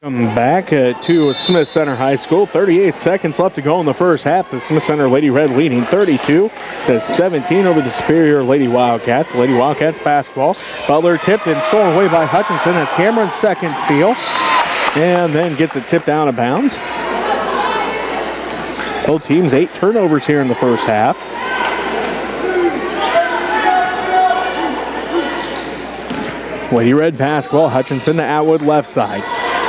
Come back to Smith Center High School. 38 seconds left to go in the first half. The Smith Center Lady Red leading 32-17 over the Superior Lady Wildcats. Lady Wildcats basketball. Butler tipped and stolen away by Hutchinson. That's Cameron's second steal. And then gets it tipped out of bounds. Both teams 8 turnovers here in the first half. Lady Red basketball. Hutchinson to Atwood left side.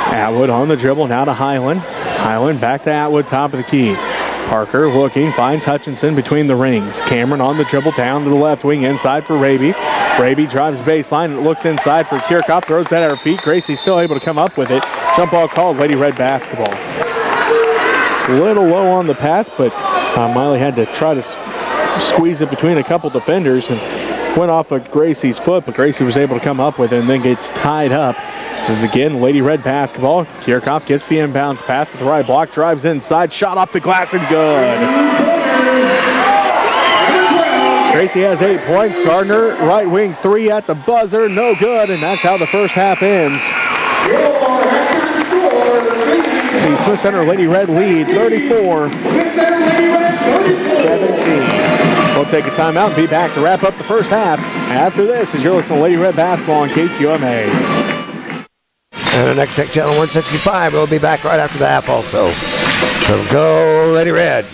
Atwood on the dribble, now to Highland. Highland back to Atwood, top of the key. Parker looking, finds Hutchinson between the rings. Cameron on the dribble, down to the left wing, inside for Raby. Raby drives baseline, looks inside for Kirchhoff, throws that at her feet. Gracie's still able to come up with it. Jump ball called, Lady Red basketball. It's a little low on the pass, but Miley had to try to squeeze it between a couple defenders and went off of Gracie's foot, but Gracie was able to come up with it and then gets tied up. This is again Lady Red basketball. Kirchhoff gets the inbounds pass at the right block, drives inside, shot off the glass and good. Gracie has 8 points. Gardner, right wing 3 at the buzzer, no good, and that's how the first half ends. The Smith Center Lady Red lead 34-17. We'll take a timeout and be back to wrap up the first half. After this, as you're listening to Lady Red Basketball on KQMA. And the next Tech Channel 165, we'll be back right after the half also. So go Lady Red.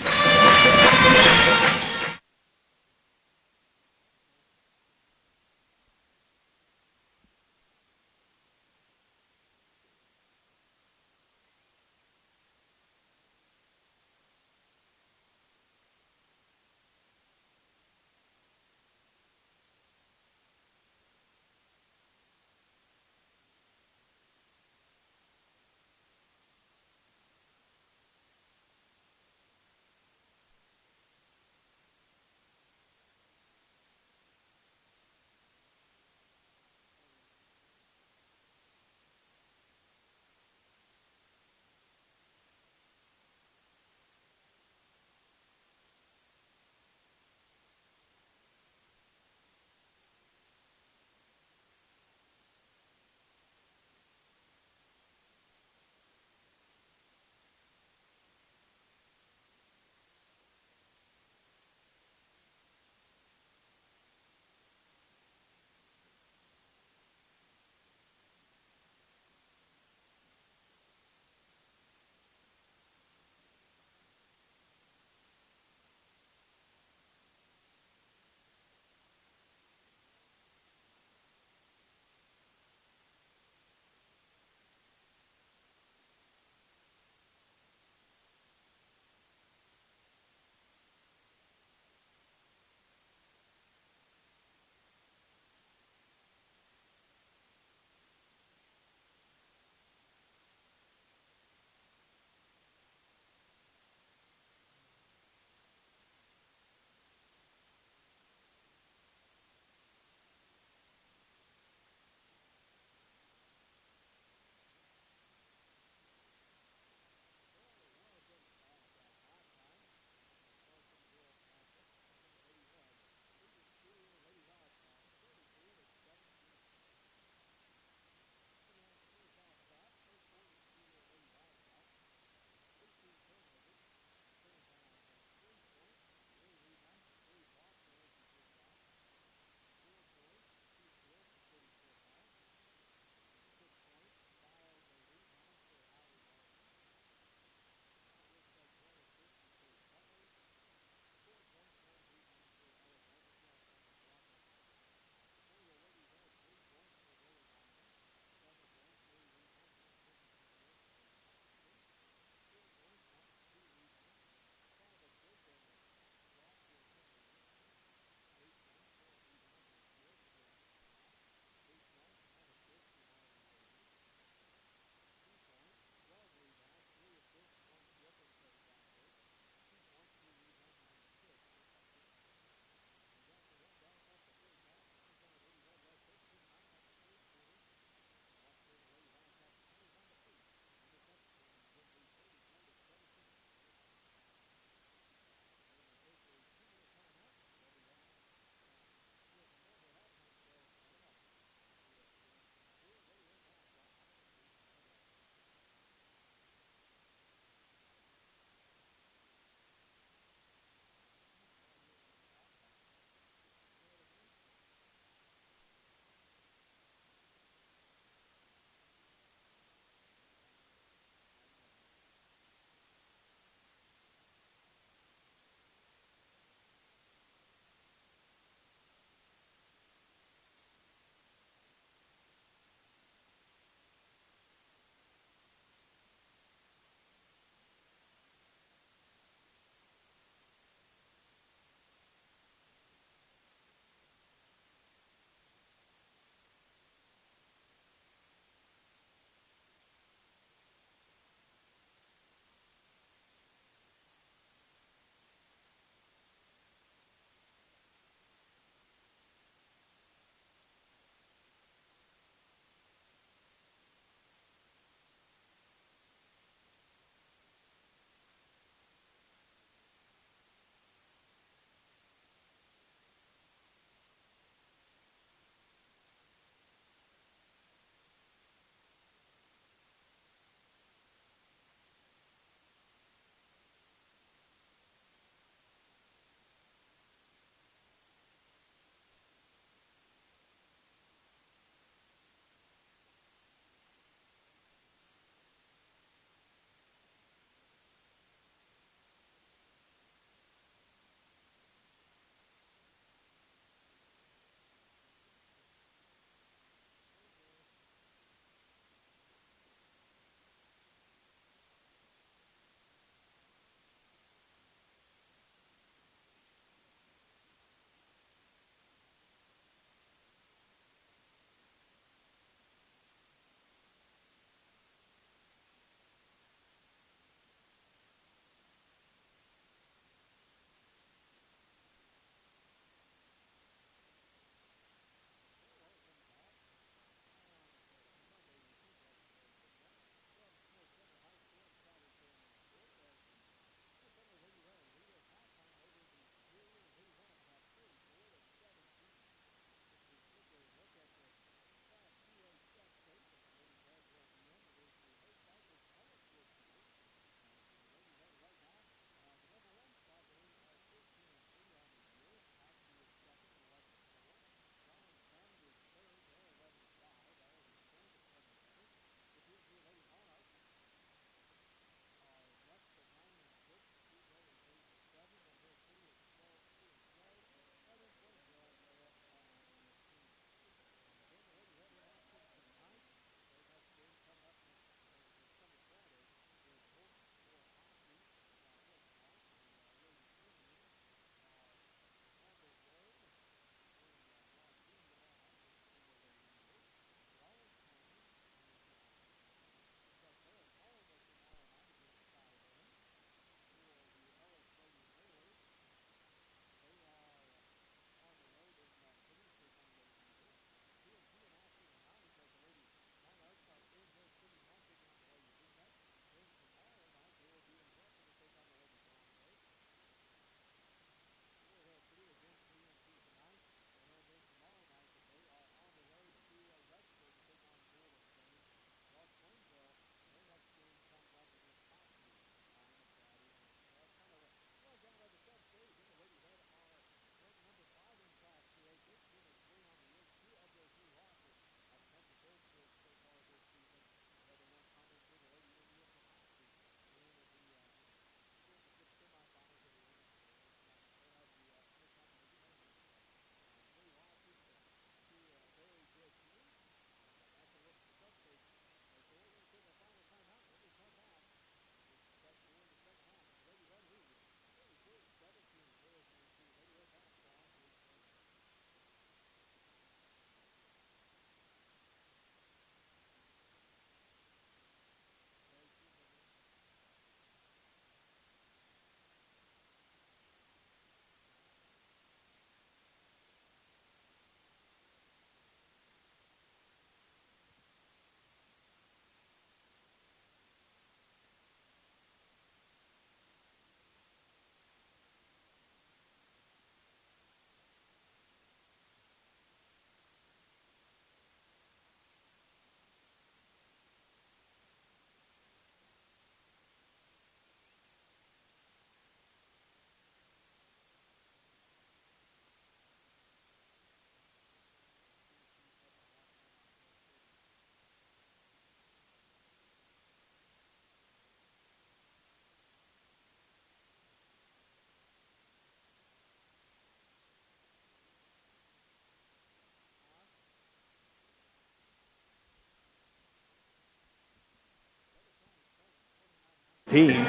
15.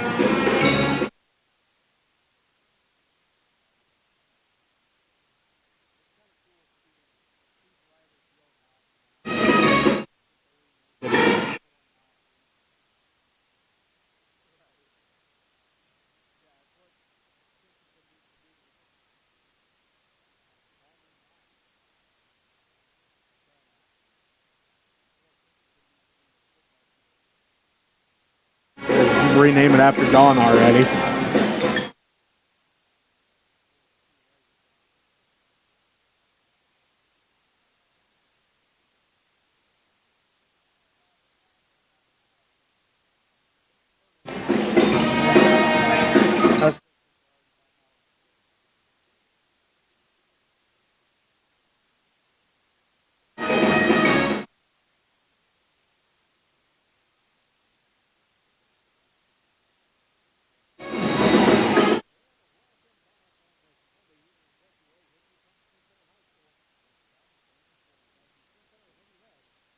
Rename it after Dawn already.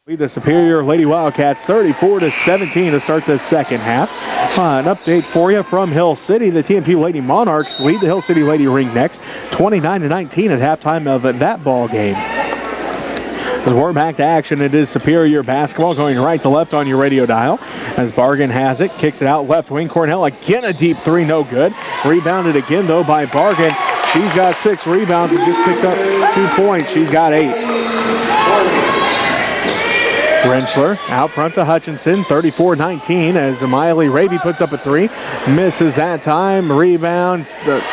Lead the Superior Lady Wildcats 34-17 to start the second half. An update for you from Hill City. The TMP Lady Monarchs lead the Hill City Lady Ringnecks 29-19 at halftime of that ball game. As we're back to action, it is Superior basketball going right to left on your radio dial. As Bargan has it, kicks it out left wing. Cornell again a deep three, no good. Rebounded again though by Bargan. She's got 6 rebounds and just picked up 2 points. She's got 8. Rentschler out front to Hutchinson, 34-19 as Miley Raby puts up a 3. Misses that time. Rebound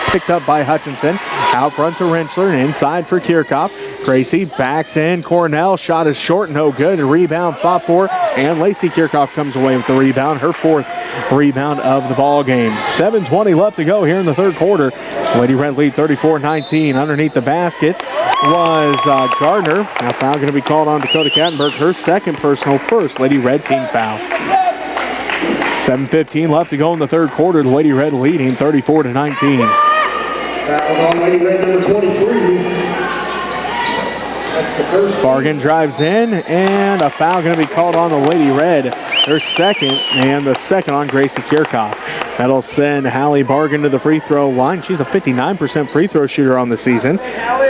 picked up by Hutchinson. Out front to Rentschler and inside for Kirchhoff. Gracie backs in. Cornell shot is short, no good. A rebound fought for, and Lacey Kirchhoff comes away with the rebound. Her 4th rebound of the ball game. 7:20 left to go here in the third quarter. Lady Red lead 34-19. Underneath the basket was Gardner. Now foul going to be called on Dakota Kattenberg. Her 2nd personal, 1st Lady Red team foul. 7:15 left to go in the third quarter. The Lady Red leading 34-19. Foul on Lady Red number 23. That's the first. Bargan drives in, and a foul going to be called on the Lady Red. Her 2nd, and the 2nd on Gracie Kirchhoff. That'll send Hallie Bargan to the free throw line. She's a 59% free throw shooter on the season.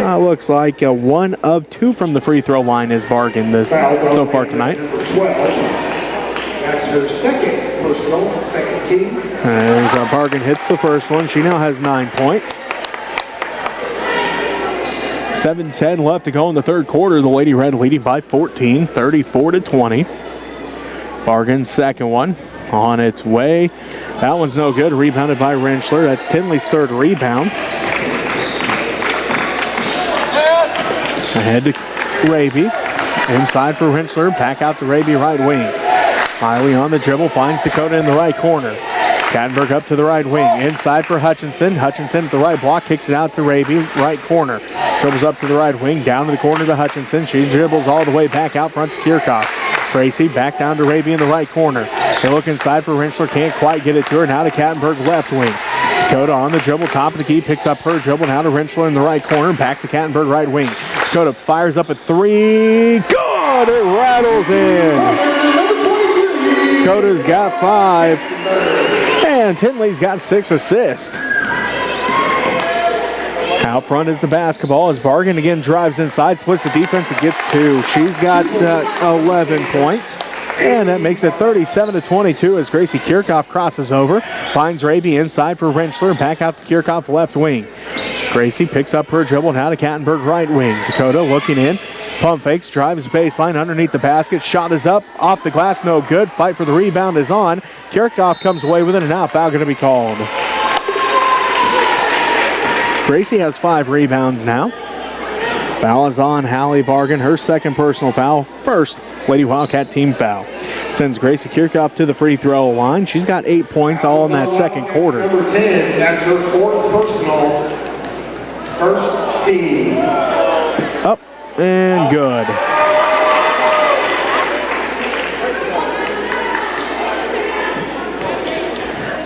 Looks like 1 of 2 from the free throw line is Bargan so far tonight. 12. That's her 2nd personal, 2nd team. As Bargan hits the first one, she now has 9 points. 7:10 left to go in the third quarter. The Lady Red leading by 14, 34-20. Bargan's 2nd one on its way. That one's no good. Rebounded by Rentschler. That's Tinley's 3rd rebound. Ahead to Raby. Inside for Rentschler. Back out to Raby, right wing. Miley on the dribble. Finds Dakota in the right corner. Kattenberg up to the right wing. Inside for Hutchinson. Hutchinson at the right block. Kicks it out to Raby, right corner. Dribbles up to the right wing. Down to the corner to Hutchinson. She dribbles all the way back out front to Kirchhoff. Tracy back down to Raby in the right corner. They look inside for Rentschler. Can't quite get it to her. Now to Kattenberg left wing. Dakota on the dribble. Top of the key. Picks up her dribble. Now to Rentschler in the right corner. Back to Kattenberg right wing. Dakota fires up a 3. Good! It rattles in. Dakota's got 5. And Tinley's got 6 assists. Out front is the basketball as Bargan again drives inside, splits the defense and gets 2. She's got 11 points. And that makes it 37-22 as Gracie Kirchhoff crosses over. Finds Raby inside for Rentschler. Back out to Kirchhoff left wing. Gracie picks up her dribble now to Kattenberg right wing. Dakota looking in. Pump fakes, drives baseline underneath the basket. Shot is up, off the glass, no good. Fight for the rebound is on. Kirchhoff comes away with it, and now foul going to be called. Gracie has 5 rebounds now. Foul is on Hallie Bargan, her 2nd personal foul, 1st Lady Wildcat team foul. Sends Gracie Kirchhoff to the free throw line. She's got 8 points all in that 2nd quarter. Number 10, that's her 4th personal, 1st team. Up and good.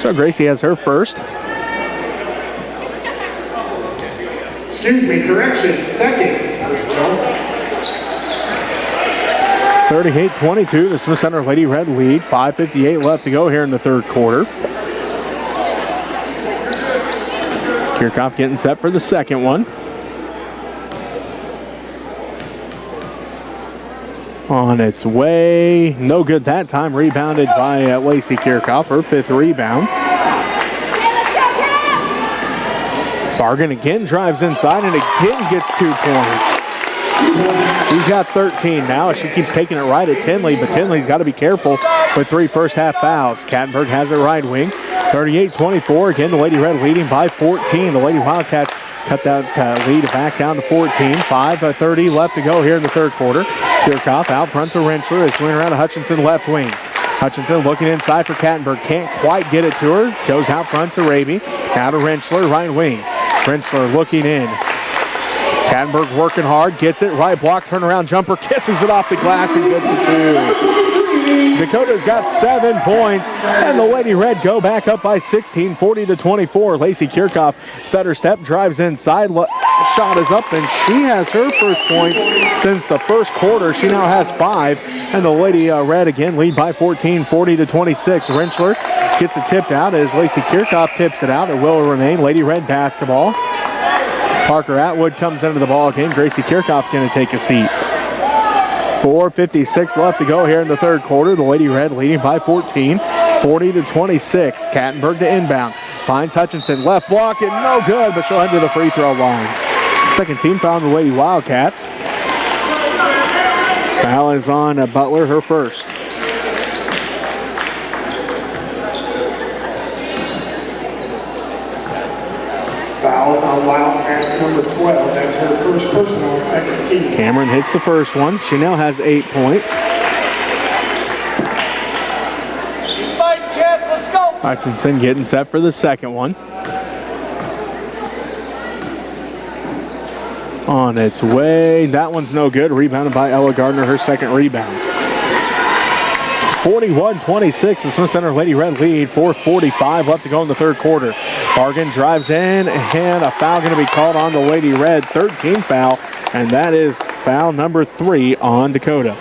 So Gracie has her 1st. Excuse me, correction, 2nd personal. 38-22, the Smith Center Lady Red lead. 5:58 left to go here in the third quarter. Kirchhoff getting set for the second one. On its way, no good that time. Rebounded by Lacey Kirchhoff, her 5th rebound. Bargan again drives inside and again gets 2 points. She's got 13 now. She keeps taking it right at Tinley, but Tinley's got to be careful with 3 first-half fouls. Kattenberg has her right wing. 38-24. Again, the Lady Red leading by 14. The Lady Wildcats cut that lead back down to 14. 5:30 left to go here in the third quarter. Kirchhoff out front to Rentschler. It's swinging around to Hutchinson left wing. Hutchinson looking inside for Kattenberg. Can't quite get it to her. Goes out front to Raby. Now to Rentschler, right wing. Rentschler looking in. Kattenberg working hard. Gets it. Right block. Turnaround jumper. Kisses it off the glass and good for 2. Dakota's got 7 points, and the Lady Red go back up by 16, 40-24. Lacey Kirchhoff, stutter step, drives inside. Shot is up, and she has her first point since the first quarter. She now has 5, and the Lady Red again lead by 14, 40-26. Rentschler gets it tipped out as Lacey Kirchhoff tips it out. It will remain Lady Red basketball. Parker Atwood comes into the ball game. Gracie Kirchhoff going to take a seat. 4:56 left to go here in the third quarter. The Lady Red leading by 14, 40-26. Kattenberg to inbound. Finds Hutchinson. Left block and no good, but she'll head to the free throw line. Second team foul on the Lady Wildcats. Foul is on Butler, her first. Fouls on Wildcats number 12. That's her first personal, second team. Cameron hits the first one. She now has 8 points. Fighting Cats, let's go! Hutchinson getting set for the second one. On its way. That one's no good. Rebounded by Ella Gardner, her second rebound. 41-26, the Smith Center Lady Red lead. 4:45 left to go in the third quarter. Bargan drives in, and a foul going to be called on the Lady Red. 13th foul, and that is foul number 3 on Dakota.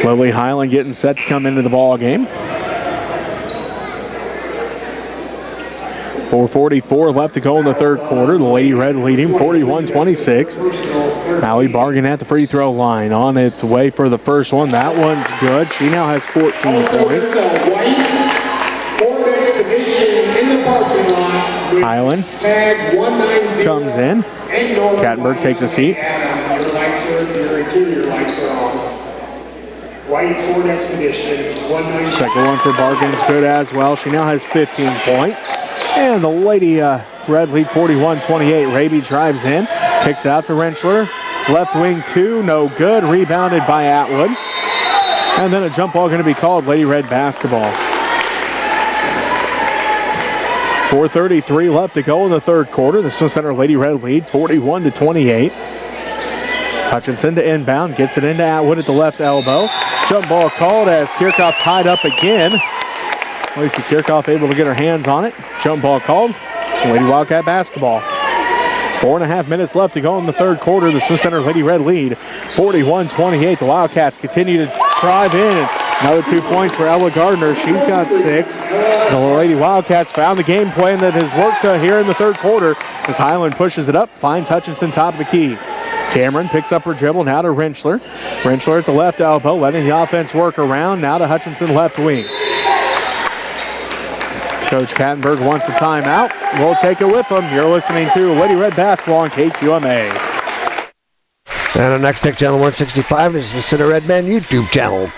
Lily Highland getting set to come into the ball game. 4:44 left to go in the third quarter. The Lady Red leading 41-26. Allie Bargan at the free throw line. On its way for the first one. That one's good. She now has 14 points. Highland comes in. Kattenberg takes a seat. Second one for Bargan's good as well. She now has 15 points. And the Lady Red lead 41-28. Raby drives in, kicks it out to Rentschler. Left wing 2, no good. Rebounded by Atwood. And then a jump ball going to be called. Lady Red basketball. 4:33 left to go in the third quarter. The Smith Center Lady Red lead 41-28. Hutchinson to inbound, gets it into Atwood at the left elbow. Jump ball called as Kirchhoff tied up again. Lacey Kirchhoff able to get her hands on it. Jump ball called. Lady Wildcat basketball. 4.5 minutes left to go in the third quarter. The Smith Center Lady Red lead 41-28. The Wildcats continue to drive in. Another 2 points for Ella Gardner. She's got 6. The Lady Wildcats found the game plan that has worked here in the third quarter as Highland pushes it up, finds Hutchinson top of the key. Cameron picks up her dribble, now to Rentschler. Rentschler at the left elbow, letting the offense work around. Now to Hutchinson left wing. Coach Kattenberg wants a timeout. We'll take it with them. You're listening to Lady Red Basketball on KQMA. And our next tech channel 165 is the Center Red Man YouTube channel.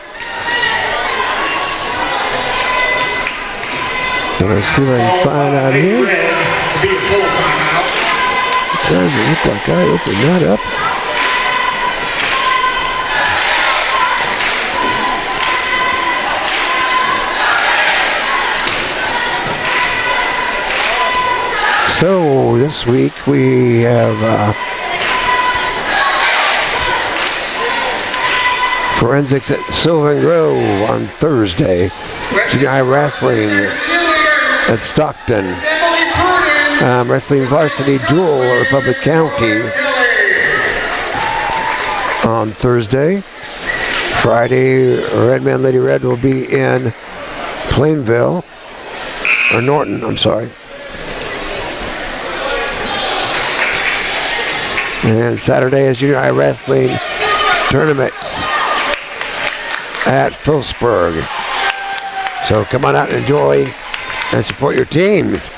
Let's see what I can find out here. Doesn't look like I opened that up. So this week we have forensics at Sylvan Grove on Thursday. Junior high wrestling at Stockton. Wrestling varsity duel at Republic County on Thursday. Friday, Redman Lady Red will be in Plainville, or Norton, I'm sorry. And Saturday is junior high wrestling tournament at Phillipsburg. So come on out and enjoy and support your teams.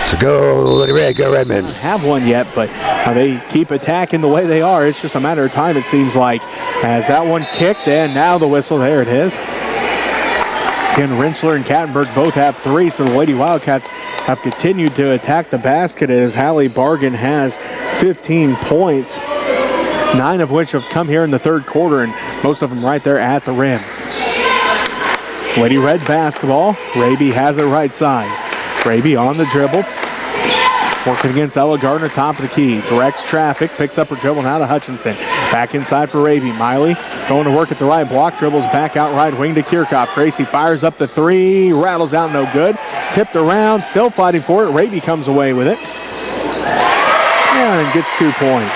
So go Lady Red, go Redmond. Have one yet, but they keep attacking the way they are. It's just a matter of time, it seems like. As that one kicked, and now the whistle. There it is. Again, Rentschler and Kattenberg both have 3, so the Lady Wildcats have continued to attack the basket as Hallie Bargan has 15 points, 9 of which have come here in the third quarter, and most of them right there at the rim. Lady Red basketball. Raby has it right side. Raby on the dribble. Working against Ella Gardner, top of the key. Directs traffic, picks up her dribble now to Hutchinson. Back inside for Raby. Miley going to work at the right block. Dribbles back out right wing to Kirchhoff. Gracie fires up the 3. Rattles out, no good. Tipped around, still fighting for it. Raby comes away with it. And gets 2 points.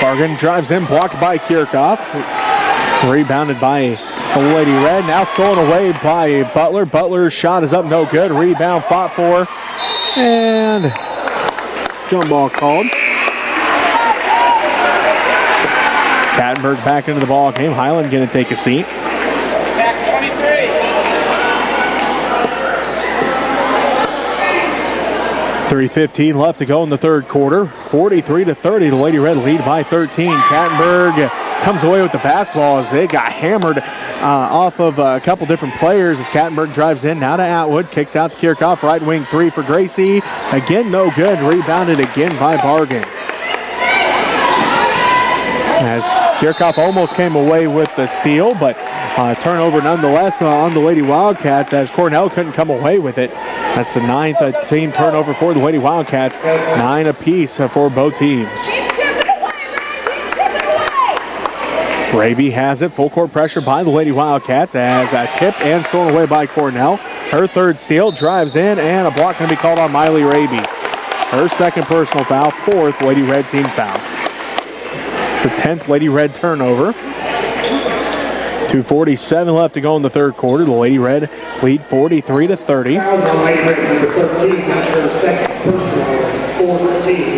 Bargan drives in, blocked by Kirchhoff. Rebounded by the Lady Red. Now stolen away by Butler. Butler's shot is up, no good. Rebound fought for. And jump ball called. Kattenberg back into the ball game. Highland going to take a seat. Back 23. 3:15 left to go in the third quarter. 43-30, the Lady Red lead by 13. Kattenberg comes away with the basketball as they got hammered off of a couple different players as Kattenberg drives in. Now to Atwood, kicks out to Kirchhoff. Right wing 3 for Gracie. Again, no good. Rebounded again by Bargan. As Kirchhoff almost came away with the steal, but turnover nonetheless on the Lady Wildcats as Cornell couldn't come away with it. That's the 9th team turnover for the Lady Wildcats. 9 apiece for both teams. Raby has it. Full court pressure by the Lady Wildcats as tipped and stolen away by Cornell. Her third steal, drives in, and a block going to be called on Miley Raby. Her second personal foul, 4th Lady Red team foul. It's the 10th Lady Red turnover. 2:47 left to go in the third quarter. The Lady Red lead 43-30.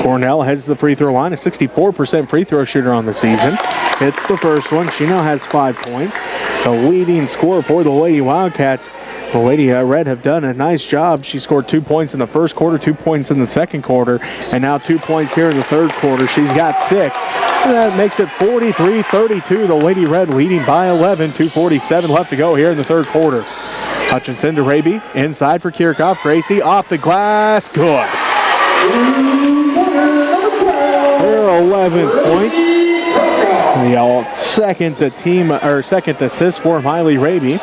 Cornell heads to the free throw line, a 64% free throw shooter on the season. Hits the first one. She now has 5 points. The leading scorer for the Lady Wildcats. The Lady Red have done a nice job. She scored 2 points in the first quarter, 2 points in the second quarter, and now 2 points here in the third quarter. She's got 6. And that makes it 43-32. The Lady Red leading by 11. 2:47 left to go here in the third quarter. Hutchinson to Raby. Inside for Kirchhoff. Gracie off the glass. Good. Her 11th point. The second assist for Miley Raby.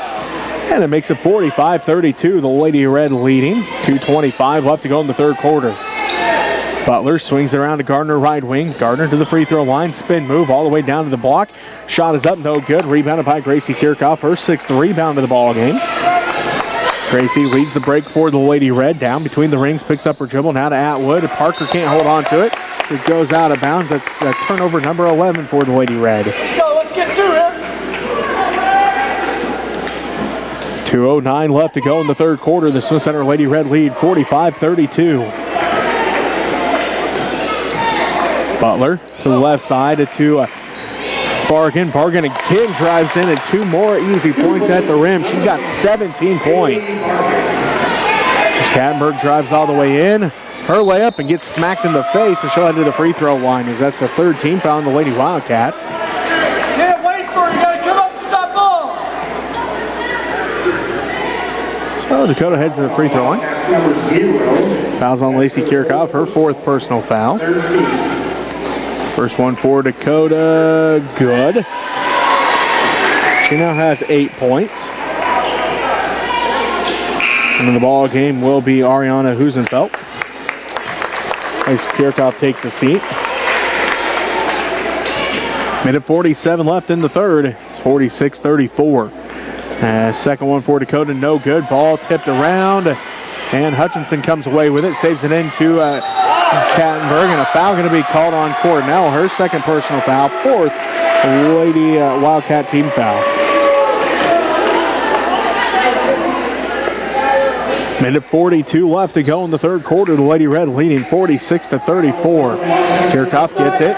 And it makes it 45-32. The Lady Red leading. 2:25 left to go in the third quarter. Butler swings it around to Gardner right wing. Gardner to the free throw line. Spin move all the way down to the block. Shot is up, no good. Rebounded by Gracie Kirchhoff. Her 6th rebound of the ball game. Gracie leads the break for the Lady Red. Down between the rings, picks up her dribble. Now to Atwood. Parker can't hold on to it. It goes out of bounds. That's turnover number 11 for the Lady Red. Let's go, let's get to it. 2:09 left to go in the third quarter. The Smith Center Lady Red lead 45-32. Butler to the left side to Bargan. Bargan again drives in and 2 more easy points at the rim. She's got 17 points. As Kattenberg drives all the way in. Her layup and gets smacked in the face, and she'll head to the free throw line as that's the 3rd team foul on the Lady Wildcats. Can't wait for it. You gotta come up and stop ball. So Dakota heads to the free throw line. Fouls on Lacey Kirchhoff, her 4th personal foul. First one for Dakota, good. She now has 8 points. And in the ball game will be Ariana Husenfeld. Lacey Kirchhoff takes a seat. Minute 47 left in the third. It's 46-34. Second one for Dakota, no good. Ball tipped around, and Hutchinson comes away with it, saves it into Kattenberg, and a foul going to be called on Cornell. Her 2nd personal foul, 4th Lady Wildcat team foul. Minute 42 left to go in the third quarter. The Lady Red leading 46-34. Kirchhoff gets it.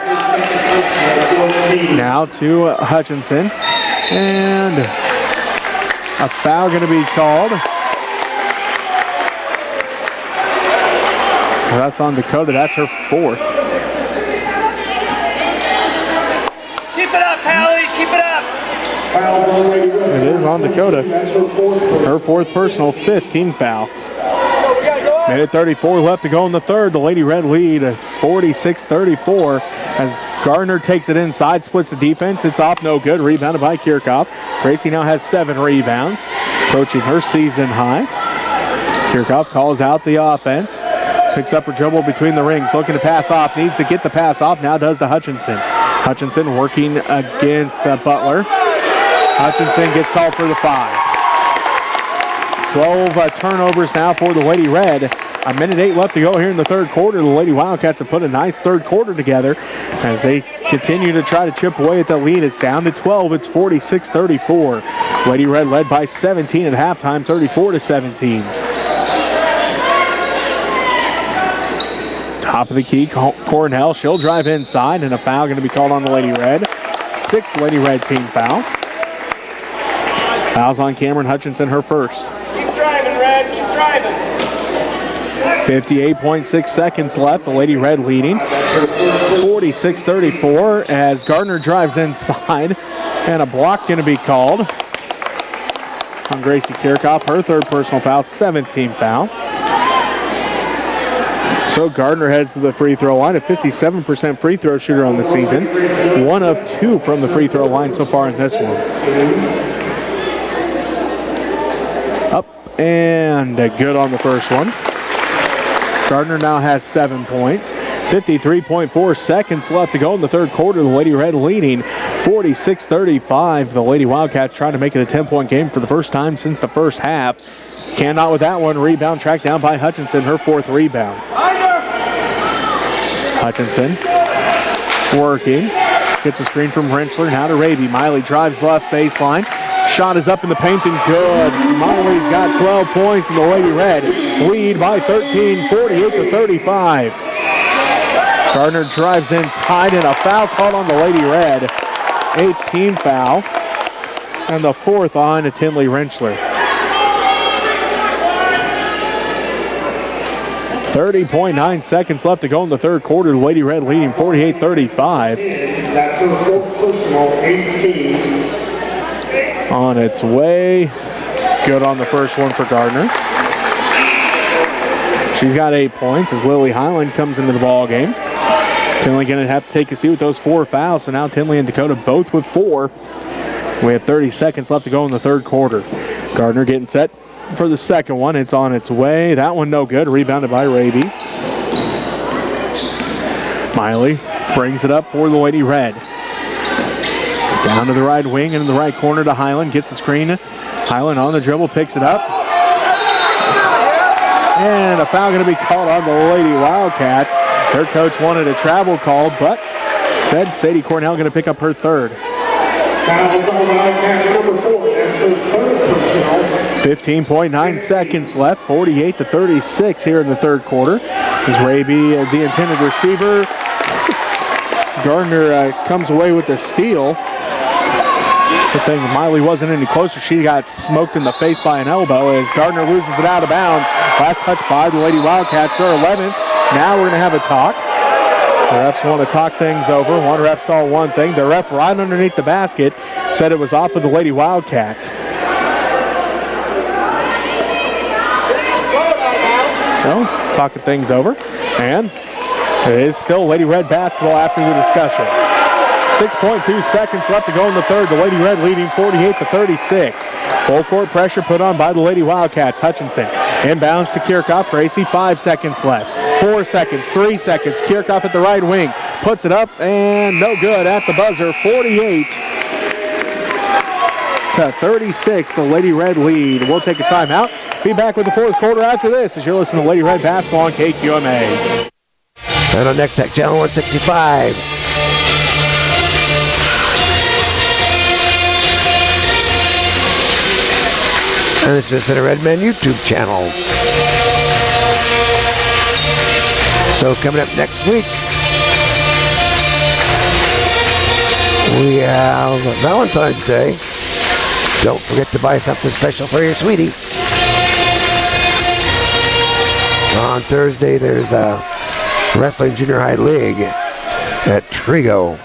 Now to Hutchinson. And a foul going to be called. Well, that's on Dakota. That's her fourth. Keep it up, Hallie. Keep it up. It is on Dakota. Her fourth personal, fifth team foul. Minute 34 left to go in the third. The Lady Red lead 46-34 as Gardner takes it inside, splits the defense. It's off, no good. Rebounded by Kirchhoff. Gracie now has 7 rebounds, approaching her season high. Kirchhoff calls out the offense. Picks up her dribble between the rings, looking to pass off. Needs to get the pass off. Now does to Hutchinson. Hutchinson working against Butler. Hutchinson gets called for the 5. 12 turnovers now for the Lady Red. A minute 8 left to go here in the third quarter. The Lady Wildcats have put a nice third quarter together as they continue to try to chip away at the lead. It's down to 12. It's 46-34. Lady Red led by 17 at halftime, 34-17. Top of the key, Cornell. She'll drive inside, and a foul going to be called on the Lady Red. 6th Lady Red team foul. Fouls on Cameron Hutchinson, her first. Keep driving, Red. Keep driving. 58.6 seconds left. The Lady Red leading 46-34 as Gardner drives inside, and a block going to be called on Gracie Kirchhoff. Her third personal foul, 7th team foul. So Gardner heads to the free throw line, a 57% free throw shooter on the season. 1 of 2 from the free throw line so far in this one. Up and good on the first one. Gardner now has 7 points. 53.4 seconds left to go in the third quarter. The Lady Red leading 46-35. The Lady Wildcats trying to make it a 10-point game for the first time since the first half. Cannot with that one. Rebound tracked down by Hutchinson, her 4th rebound. Hutchinson working. Gets a screen from Rentschler. Now to Raby. Miley drives left baseline. Shot is up in the paint and good. Miley's got 12 points and the Lady Red lead by 13, 48-35. Gardner drives inside and a foul called on the Lady Red. 8th team foul. And the 4th on Tinley Rentschler. 30.9 seconds left to go in the third quarter. The Lady Red leading 48-35. That's her fourth personal, 18. On its way. Good on the first one for Gardner. She's got 8 points as Lily Highland comes into the ball game. Tinley going to have to take a seat with those 4 fouls. So now Tinley and Dakota both with 4. We have 30 seconds left to go in the third quarter. Gardner getting set for the second one. It's on its way. That one no good. Rebounded by Raby. Miley brings it up for the Lady Red. Down to the right wing and in the right corner to Highland. Gets the screen. Highland on the dribble, picks it up. And a foul going to be called on the Lady Wildcats. Their coach wanted a travel call, but instead Sadie Cornell going to pick up her 3rd. Fouls on Wildcats number 4. That's her 3rd personal. 15.9 seconds left. 48-36 here in the third quarter. As Raby, the intended receiver. Gardner comes away with the steal. Good thing Miley wasn't any closer. She got smoked in the face by an elbow as Gardner loses it out of bounds. Last touch by the Lady Wildcats, their 11th. Now we're going to have a talk. The refs want to talk things over. One ref saw one thing. The ref right underneath the basket said it was off of the Lady Wildcats. So, talking things over. And it is still Lady Red basketball after the discussion. 6.2 seconds left to go in the third. The Lady Red leading 48-36. Full court pressure put on by the Lady Wildcats. Hutchinson inbounds to Kirchhoff. Gracie, 5 seconds left. 4 seconds, 3 seconds. Kirchhoff at the right wing. Puts it up and no good at the buzzer. 48-36. The Lady Red lead. We'll take a timeout. Be back with the fourth quarter after this as you're listening to Lady Red basketball on KQMA. And on Next Tech Channel 165. And this is the Red Man YouTube channel. So coming up next week, we have Valentine's Day. Don't forget to buy something special for your sweetie. On Thursday, there's a Wrestling Junior High League at Trigo.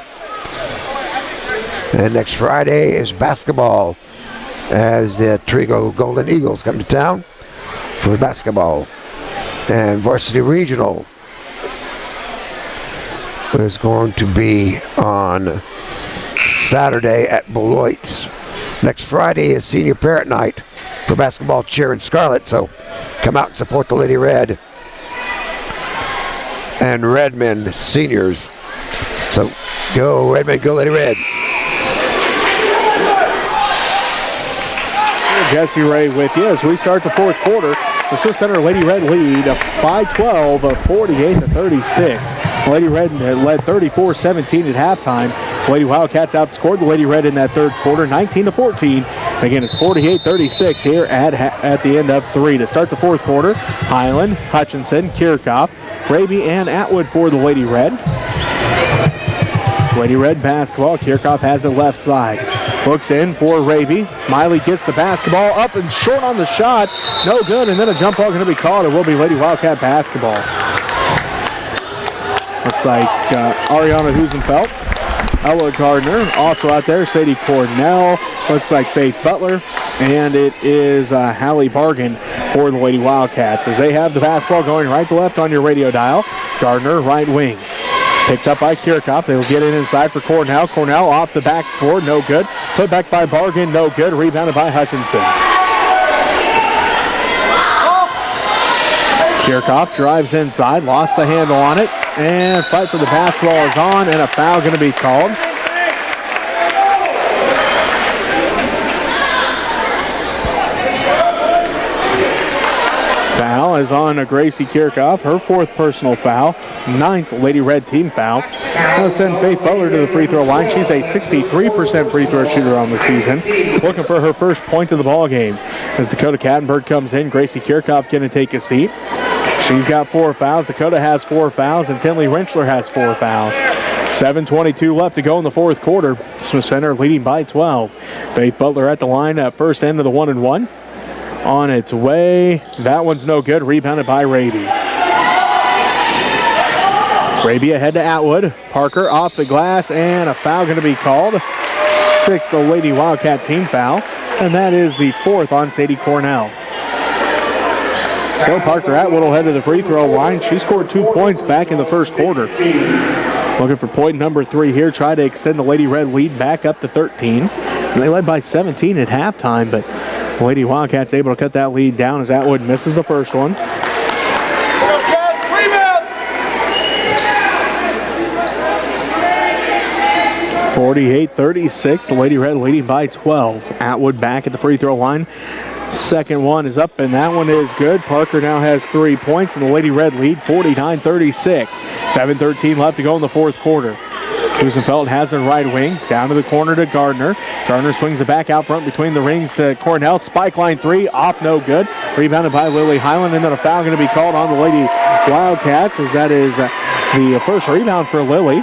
And next Friday is basketball as the Trigo Golden Eagles come to town for basketball. And Varsity Regional is going to be on Saturday at Beloit's. Next Friday is Senior Parent Night for basketball, cheer, and scarlet. So come out and support the Lady Red and Redmond seniors. So go Redmond, go Lady Red. Jesse Ray with you as we start the fourth quarter. The Smith Center Lady Red lead by 12 of 48-36. Lady Red led 34-17 at halftime. Lady Wildcats outscored the Lady Red in that third quarter 19-14. Again, it's 48-36 here at the end of 3. To start the fourth quarter, Highland, Hutchinson, Kirchhoff, Raby, and Atwood for the Lady Red. Lady Red basketball. Kirchhoff has it left side. Looks in for Raby. Miley gets the basketball up and short on the shot. No good, and then a jump ball going to be called. It will be Lady Wildcat basketball. Looks like Ariana Husenfeld, Ella Gardner, also out there. Sadie Cornell. Looks like Faith Butler. And it is Hallie Bargan for the Lady Wildcats as they have the basketball going right to left on your radio dial. Gardner, right wing. Picked up by Kirchhoff. They will get it inside for Cornell. Cornell off the backboard, no good. Put back by Bargan, no good. Rebounded by Hutchinson. Kirchhoff drives inside, lost the handle on it, and fight for the basketball is on, and a foul going to be called. Foul is on Gracie Kirchhoff, her fourth personal foul, 9th Lady Red team foul. That'll send Faith Butler to the free throw line. She's a 63% free throw shooter on the season, looking for her first point of the ball game. As Dakota Kattenberg comes in, Gracie Kirchhoff going to take a seat. She's got 4 fouls. Dakota has 4 fouls, and Tinley Rentschler has 4 fouls. 7:22 left to go in the fourth quarter. Smith Center leading by 12. Faith Butler at the line at first end of the 1-and-1. On its way. That one's no good. Rebounded by Raby. Raby ahead to Atwood. Parker off the glass, and a foul going to be called. 6th, the Lady Wildcat team foul, and that is the 4th on Sadie Cornell. So Parker Atwood will head to the free throw line. She scored 2 points back in the first quarter. Looking for point number 3 here. Try to extend the Lady Red lead back up to 13. And they led by 17 at halftime, but Lady Wildcats able to cut that lead down as Atwood misses the first one. 48-36, the Lady Red leading by 12. Atwood back at the free throw line. Second one is up, and that one is good. Parker now has 3 points, and the Lady Red lead 49-36. 7:13 left to go in the fourth quarter. Husenfeld has a right wing, down to the corner to Gardner. Gardner swings it back out front between the rings to Cornell. Spike line 3, off, no good. Rebounded by Lily Highland, and then a foul going to be called on the Lady Wildcats, as that is the first rebound for Lily.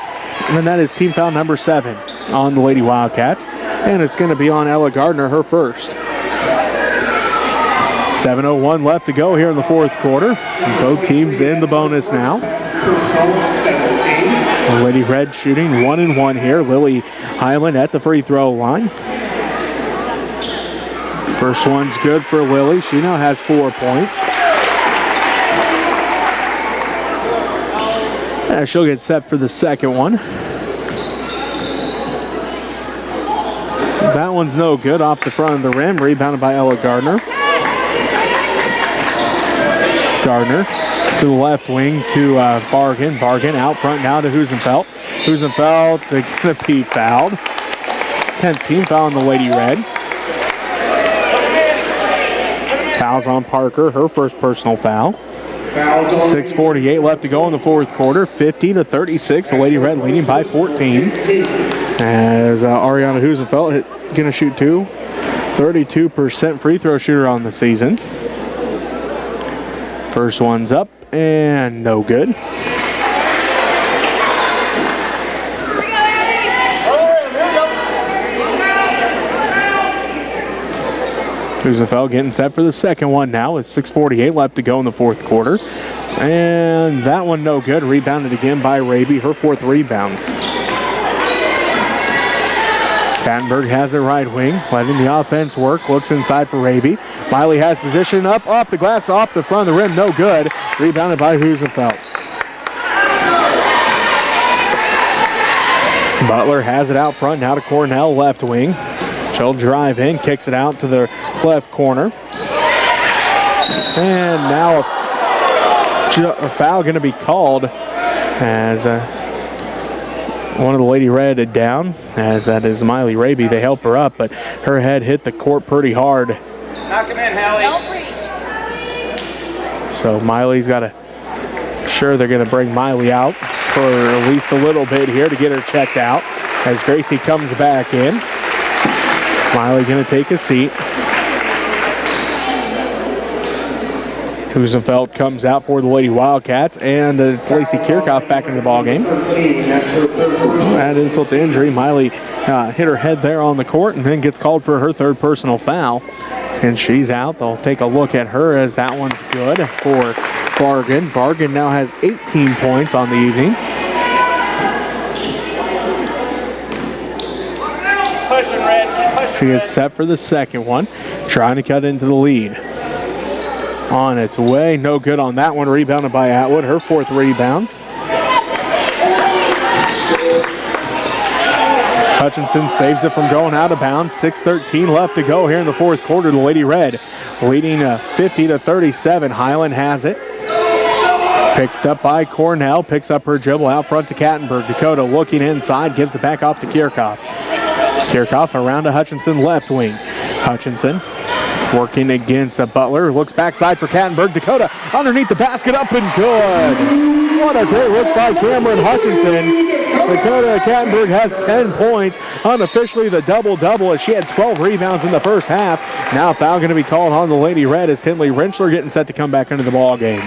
And that is team foul number 7 on the Lady Wildcats. And it's going to be on Ella Gardner, her first. 7:01 left to go here in the fourth quarter. And both teams in the bonus now. The Lady Red shooting 1-and-1 here. Lily Highland at the free throw line. First one's good for Lily. She now has 4 points. And she'll get set for the second one. That one's no good, off the front of the rim. Rebounded by Ella Gardner. Gardner to the left wing to Bargan. Bargan out front now to Husenfeld. Husenfeld going to be fouled. 10th team foul on the Lady Red. Fouls on Parker, her first personal foul. 6:48 left to go in the fourth quarter. 50-36, the Lady Red leading by 14. As Ariana Husenfeld going to shoot 32% free throw shooter on the season. First one's up and no good. Roosevelt getting set for the second one now with 6:48 left to go in the fourth quarter. And that one no good. Rebounded again by Raby, her fourth rebound. Kattenberg has it right wing, letting the offense work. Looks inside for Raby. Miley has position up, off the glass, off the front of the rim, no good. Rebounded by Roosevelt. Butler has it out front, now to Cornell, left wing. She'll drive in, kicks it out to the left corner. And now a foul going to be called as one of the Lady Red down, as that is Miley Raby. They help her up, but her head hit the court pretty hard. Knock him in, Hallie. Don't reach. So Miley's got to, sure they're going to bring Miley out for at least a little bit here to get her checked out as Gracie comes back in. Miley going to take a seat. Husenfeld comes out for the Lady Wildcats, and it's Lacey Kirchhoff back into the ball game. Add insult to injury, Miley hit her head there on the court and then gets called for her third personal foul. And she's out. They'll take a look at her as that one's good for Bargan. Bargan now has 18 points on the evening. Pushing, Red. Pushing, She gets set for the second one, trying to cut into the lead. On its way, no good on that one. Rebounded by Atwood, her fourth rebound. Hutchinson saves it from going out of bounds. 6:13 left to go here in the fourth quarter. The Lady Red leading 50-37. Highland has it. Picked up by Cornell. Picks up her dribble out front to Kattenberg. Dakota looking inside. Gives it back off to Kirchhoff. Kirchhoff around to Hutchinson left wing. Hutchinson working against Butler. Looks backside for Kattenberg. Dakota underneath the basket, up and good. What a great look by Cameron Hutchinson. Dakota Kattenberg has 10 points. Unofficially the double-double as she had 12 rebounds in the first half. Now foul going to be called on the Lady Red as Tinley Rentschler getting set to come back into the ball game.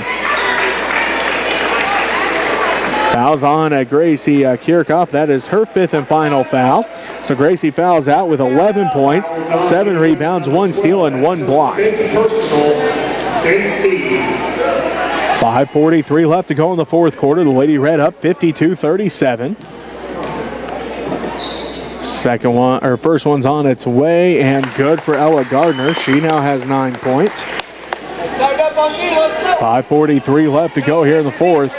Fouls on Gracie Kirchhoff. That is her fifth and final foul. So Gracie fouls out with 11 points, 7 rebounds, 1 steal, and 1 block. 5:43 left to go in the fourth quarter. The Lady Red up 52-37. First one's on its way and good for Ella Gardner. She now has 9 points. Tied up on me, let's go. 5:43 left to go here in the fourth.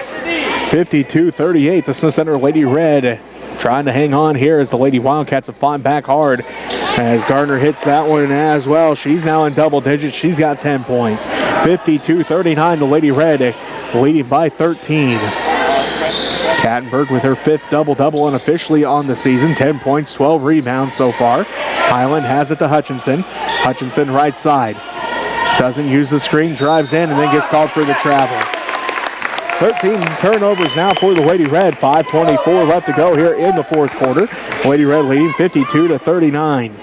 52-38. The Smith Center Lady Red trying to hang on here as the Lady Wildcats have fought back hard. As Gardner hits that one as well. She's now in double digits. She's got 10 points. 52-39. The Lady Red leading by 13. Kattenberg with her fifth double-double unofficially on the season. 10 points, 12 rebounds so far. Highland has it to Hutchinson. Hutchinson right side. Doesn't use the screen, drives in, and then gets called for the travel. 13 turnovers now for the Lady Red. 5:24 left to go here in the fourth quarter. Lady Red leading 52-39.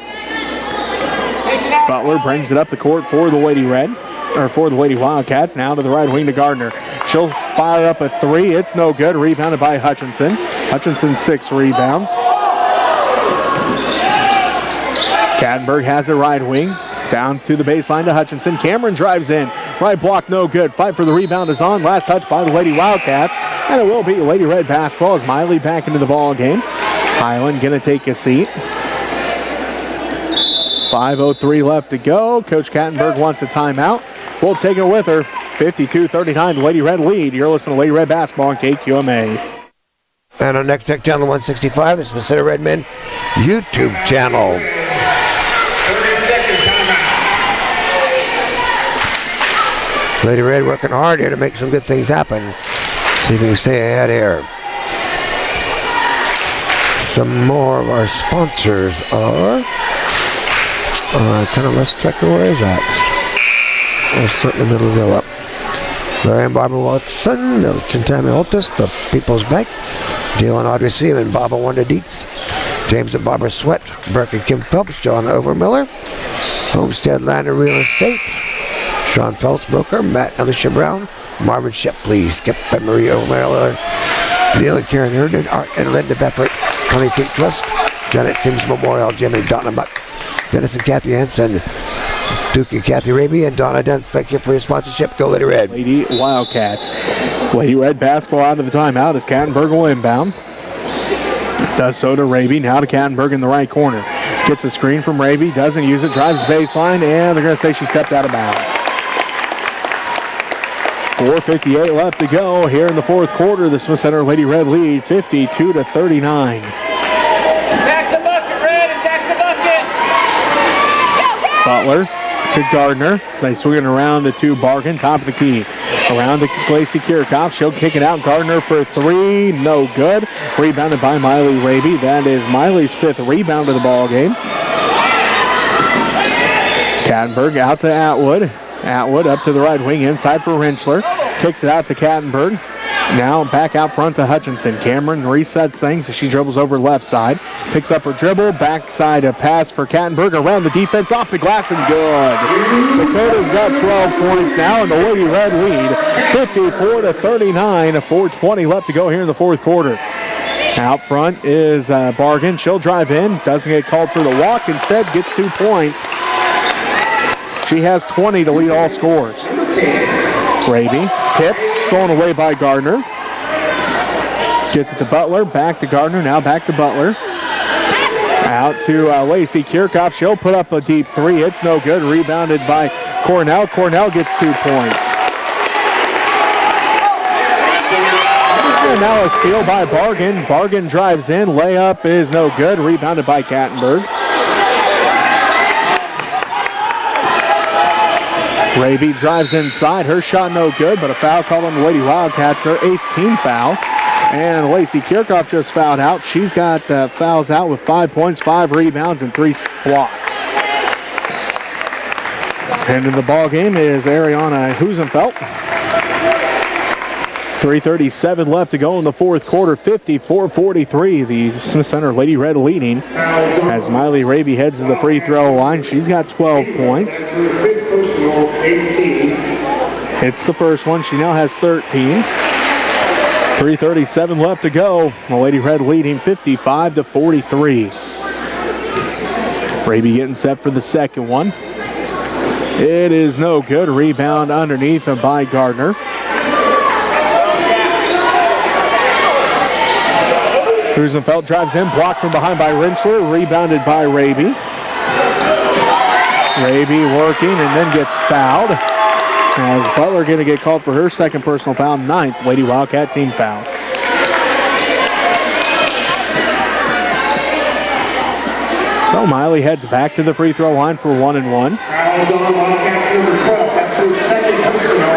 Butler brings it up the court for the Lady Red, or for the Lady Wildcats. Now to the right wing to Gardner. She'll fire up a three. It's no good. Rebounded by Hutchinson. Hutchinson's 6th rebound. Kattenberg has it right wing. Down to the baseline to Hutchinson. Cameron drives in. Right block, no good. Fight for the rebound is on. Last touch by the Lady Wildcats. And it will be Lady Red basketball as Miley back into the ball game. Highland going to take a seat. 5:03 left to go. Coach Kattenberg wants a timeout. We'll take it with her. 52-39, the Lady Red lead. You're listening to Lady Red basketball on KQMA. And on Next Tech Channel 165, the Smith Center Redmen YouTube channel. Lady Red working hard here to make some good things happen. See if we can stay ahead here. Some more of our sponsors are... kind of less checker, where is that? We'll certainly middle go up. Larry and Barbara Watson, Chintami Altus, the People's Bank, Dale and Audrey Seaman, Barbara Wanda Dietz, James and Barbara Sweat, Burke and Kim Phelps, John Overmiller, Homestead Land and Real Estate, Sean Phelps, broker, Matt and Alicia Brown, Marvin Shepley, Skip and Maria O'Malley, Neil and Karen Herndon, Art and Linda Beffert, Connie St. Trust, Janet Sims Memorial, Jim and Donna Muck, Dennis and Kathy Hansen, Duke and Kathy Raby and Donna Dents, thank you for your sponsorship. Go Lady Red. Lady Wildcats. Lady Red basketball out of the timeout as Kattenberg will inbound. Does so to Raby. Now to Kattenberg in the right corner. Gets a screen from Raby. Doesn't use it. Drives baseline. And they're going to say she stepped out of bounds. 4:58 left to go here in the fourth quarter. The Smith Center Lady Red lead 52-39. Attack the bucket, Red. Attack the bucket. Butler to Gardner. They swing it around to Bargan, top of the key. Around to Lacey Kirchhoff. She'll kick it out. Gardner for three. No good. Rebounded by Miley Raby. That is Miley's fifth rebound of the ball game. Kattenberg out to Atwood. Atwood up to the right wing, inside for Rentschler. Kicks it out to Kattenberg. Now back out front to Hutchinson. Cameron resets things as she dribbles over left side. Picks up her dribble. Backside a pass for Kattenberg. Around the defense, off the glass and good. Dakota's got 12 points now and the Lady Red lead 54-39. 4:20 left to go here in the fourth quarter. Out front is Bargan. She'll drive in. Doesn't get called for the walk. Instead gets 2 points. She has 20 to lead all scores. Raby, tip, stolen away by Gardner. Gets it to Butler, back to Gardner, now back to Butler. Out to Lacey Kirchhoff. She'll put up a deep three. It's no good. Rebounded by Cornell. Cornell gets 2 points. And now a steal by Bargan. Bargan drives in. Layup is no good. Rebounded by Kattenberg. Raby drives inside. Her shot no good, but a foul called on the Lady Wildcats. Their 8th team foul. And Lacey Kirchhoff just fouled out. She's got fouls out with 5 points, 5 rebounds, and 3 blocks. And in the ball game is Ariana Husenfeld. 3:37 left to go in the fourth quarter. 54-43. The Smith Center Lady Red leading as Miley Raby heads to the free throw line. She's got 12 points. Hits the first one. She now has 13. 3:37 left to go. The Lady Red leading 55-43. Raby getting set for the second one. It is no good. Rebound underneath by Gardner. Rosenfeld drives in, blocked from behind by Rentschler, rebounded by Raby. Raby working and then gets fouled. As Butler going to get called for her second personal foul, 9th Lady Wildcat team foul. So Miley heads back to the free throw line for 1 and 1.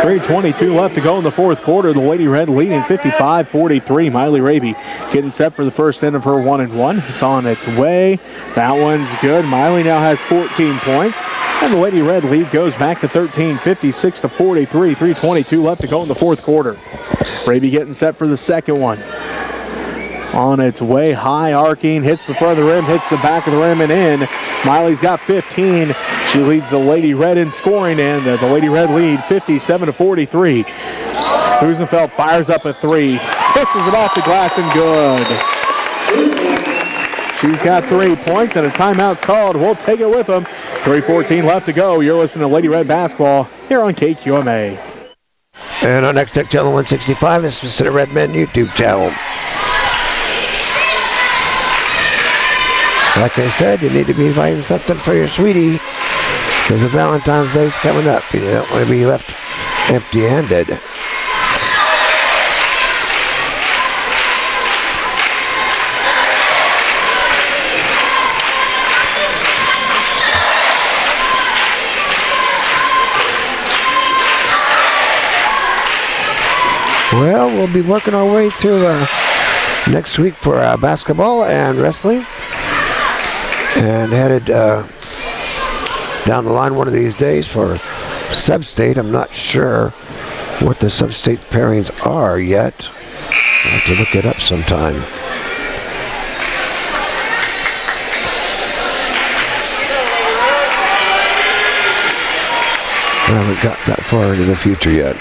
3:22 left to go in the fourth quarter. The Lady Red leading 55-43. Miley Raby getting set for the first end of her 1 and 1. It's on its way. That one's good. Miley now has 14 points. And the Lady Red lead goes back to 13, 56-43. 3:22 left to go in the fourth quarter. Raby getting set for the second one. On its way, high arcing, hits the front of the rim, hits the back of the rim and in. Miley's got 15. She leads the Lady Red in scoring, and the Lady Red lead 57-43. Husenfeld fires up a three, pisses it off the glass and good. She's got 3 points and a timeout called. We'll take it with them. 3:14 left to go. You're listening to Lady Red basketball here on KQMA. And our next tech channel 165 is Smith Center Red Men YouTube channel. Like I said, you need to be buying something for your sweetie because the Valentine's Day's coming up. You don't want to be left empty-handed. Well, we'll be working our way through next week for basketball and wrestling. And headed down the line one of these days for sub-state. I'm not sure what the sub-state pairings are yet. I'll have to look it up sometime. I haven't got that far into the future yet.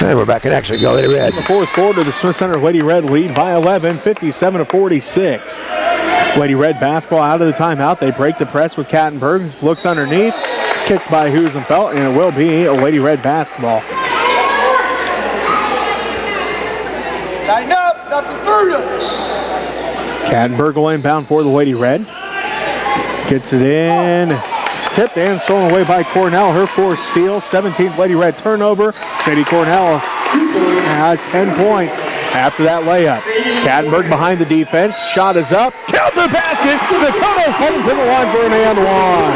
And we're back in action. Go Lady Red. In the fourth quarter, the Smith Center Lady Red lead by 11, 57-46. Lady Red basketball out of the timeout. They break the press with Kattenberg. Looks underneath. Kicked by Husenfeld, and it will be a Lady Red basketball. Tighten up, nothing through you. Kattenberg will inbound for the Lady Red. Gets it in. Tipped and stolen away by Cornell. Her fourth steal. 17th Lady Red turnover. Sadie Cornell has 10 points after that layup. Kattenberg behind the defense. Shot is up. Count the basket. Dakota's heading to the line for an and one.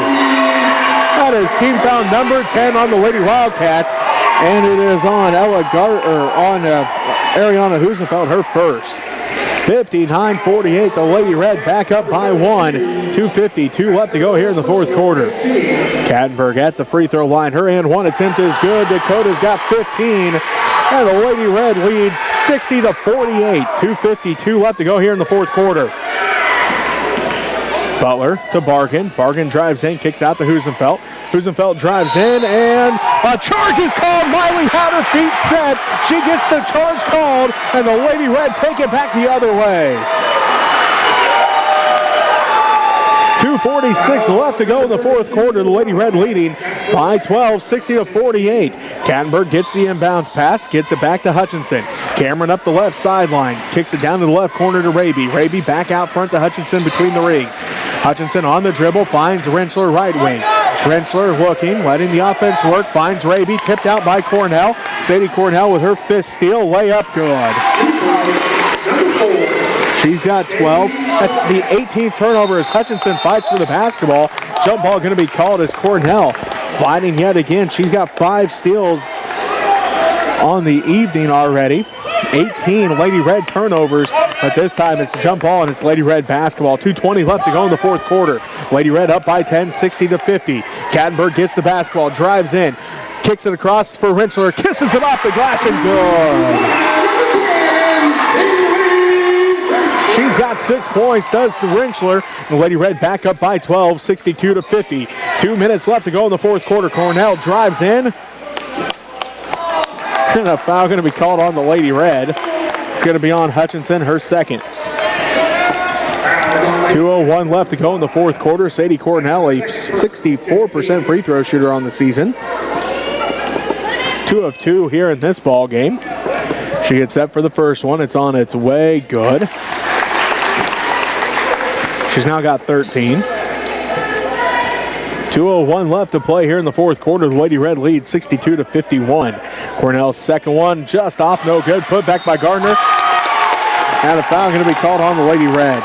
That is team foul number 10 on the Lady Wildcats. And it is on Ariana Husenfeld, her first. 59-48, the Lady Red back up by one. 2:52 left to go here in the fourth quarter. Kattenberg at the free throw line. Her and one attempt is good. Dakota's got 15. And the Lady Red lead 60-48. 2:52 left to go here in the fourth quarter. Butler to Bargan. Bargan drives in, kicks out to Husenfeld. Husenfeld drives in, and a charge is called. Miley had her feet set. She gets the charge called, and the Lady Red take it back the other way. 2:46 left to go in the fourth quarter. The Lady Red leading by 12, 60-48. Kattenberg gets the inbounds pass, gets it back to Hutchinson. Cameron up the left sideline, kicks it down to the left corner to Raby. Raby back out front to Hutchinson between the rings. Hutchinson on the dribble, finds Rentschler right wing. Rentschler looking, letting the offense work, finds Raby, tipped out by Cornell. Sadie Cornell with her fifth steal, layup good. She's got 12. That's the 18th turnover as Hutchinson fights for the basketball. Jump ball going to be called as Cornell fighting yet again. She's got 5 steals on the evening already. 18 Lady Red turnovers, but this time it's a jump ball and it's Lady Red basketball. 2:20 left to go in the fourth quarter. Lady Red up by 10, 60-50. Kattenberg gets the basketball, drives in, kicks it across for Rentschler, kisses it off the glass and good. She's got 6 points, does the Rentschler. The Lady Red back up by 12, 62-50. 2 minutes left to go in the fourth quarter. Cornell drives in. And a foul going to be called on the Lady Red. It's going to be on Hutchinson, her second. 2:01 left to go in the fourth quarter. Sadie Cornell, a 64% free throw shooter on the season. 2 of 2 here in this ball game. She gets set for the first one. It's on its way. Good. She's now got 13. 2:01 left to play here in the fourth quarter. The Lady Red leads 62-51. Cornell's second one just off, no good. Put back by Gardner. And a foul going to be called on the Lady Red.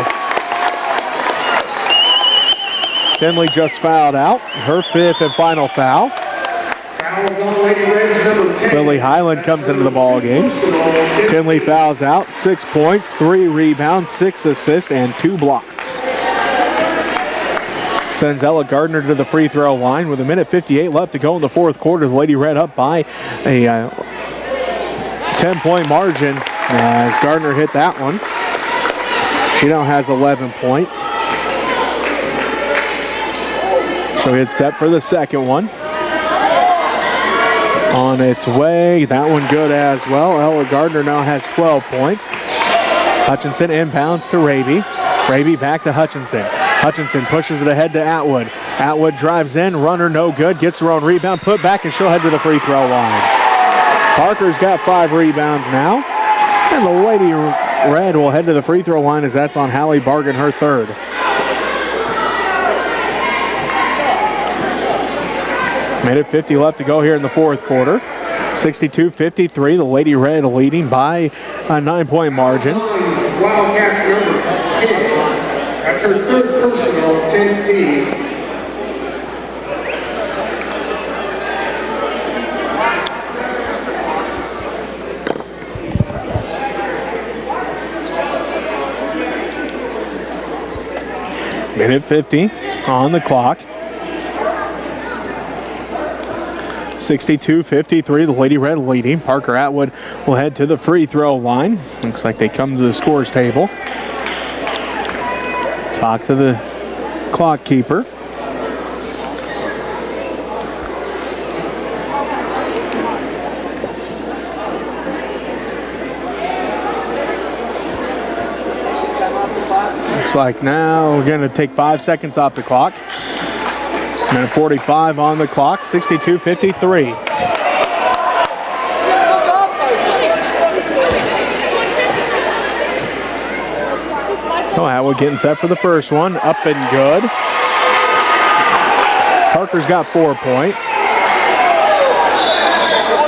Finley just fouled out. Her fifth and final foul. Lily Highland comes into the ball game. Finley fouls out. 6 points, 3 rebounds, 6 assists, and 2 blocks. Sends Ella Gardner to the free throw line with 1:58 left to go in the fourth quarter. The Lady Red up by a 10-point margin as Gardner hit that one. She now has 11 points. She'll get set for the second one. On its way, that one good as well. Ella Gardner now has 12 points. Hutchinson inbounds to Raby. Raby back to Hutchinson. Hutchinson pushes it ahead to Atwood. Atwood drives in, runner no good, gets her own rebound, put back, and she'll head to the free throw line. Parker's got 5 rebounds now, and the Lady Red will head to the free throw line as that's on Hallie Bargan, her third. Minute 50 left to go here in the fourth quarter. 62-53, the Lady Red leading by a 9-point margin. Wildcats number 10. That's her third personal 10 team. Minute 50 on the clock. 62-53, the Lady Red leading. Parker Atwood will head to the free throw line. Looks like they come to the scores table. Talk to the clock keeper. Looks like now we're going to take 5 seconds off the clock. Minute 45 on the clock, 62-53. So Atwood getting set for the first one, up and good. Parker's got 4 points.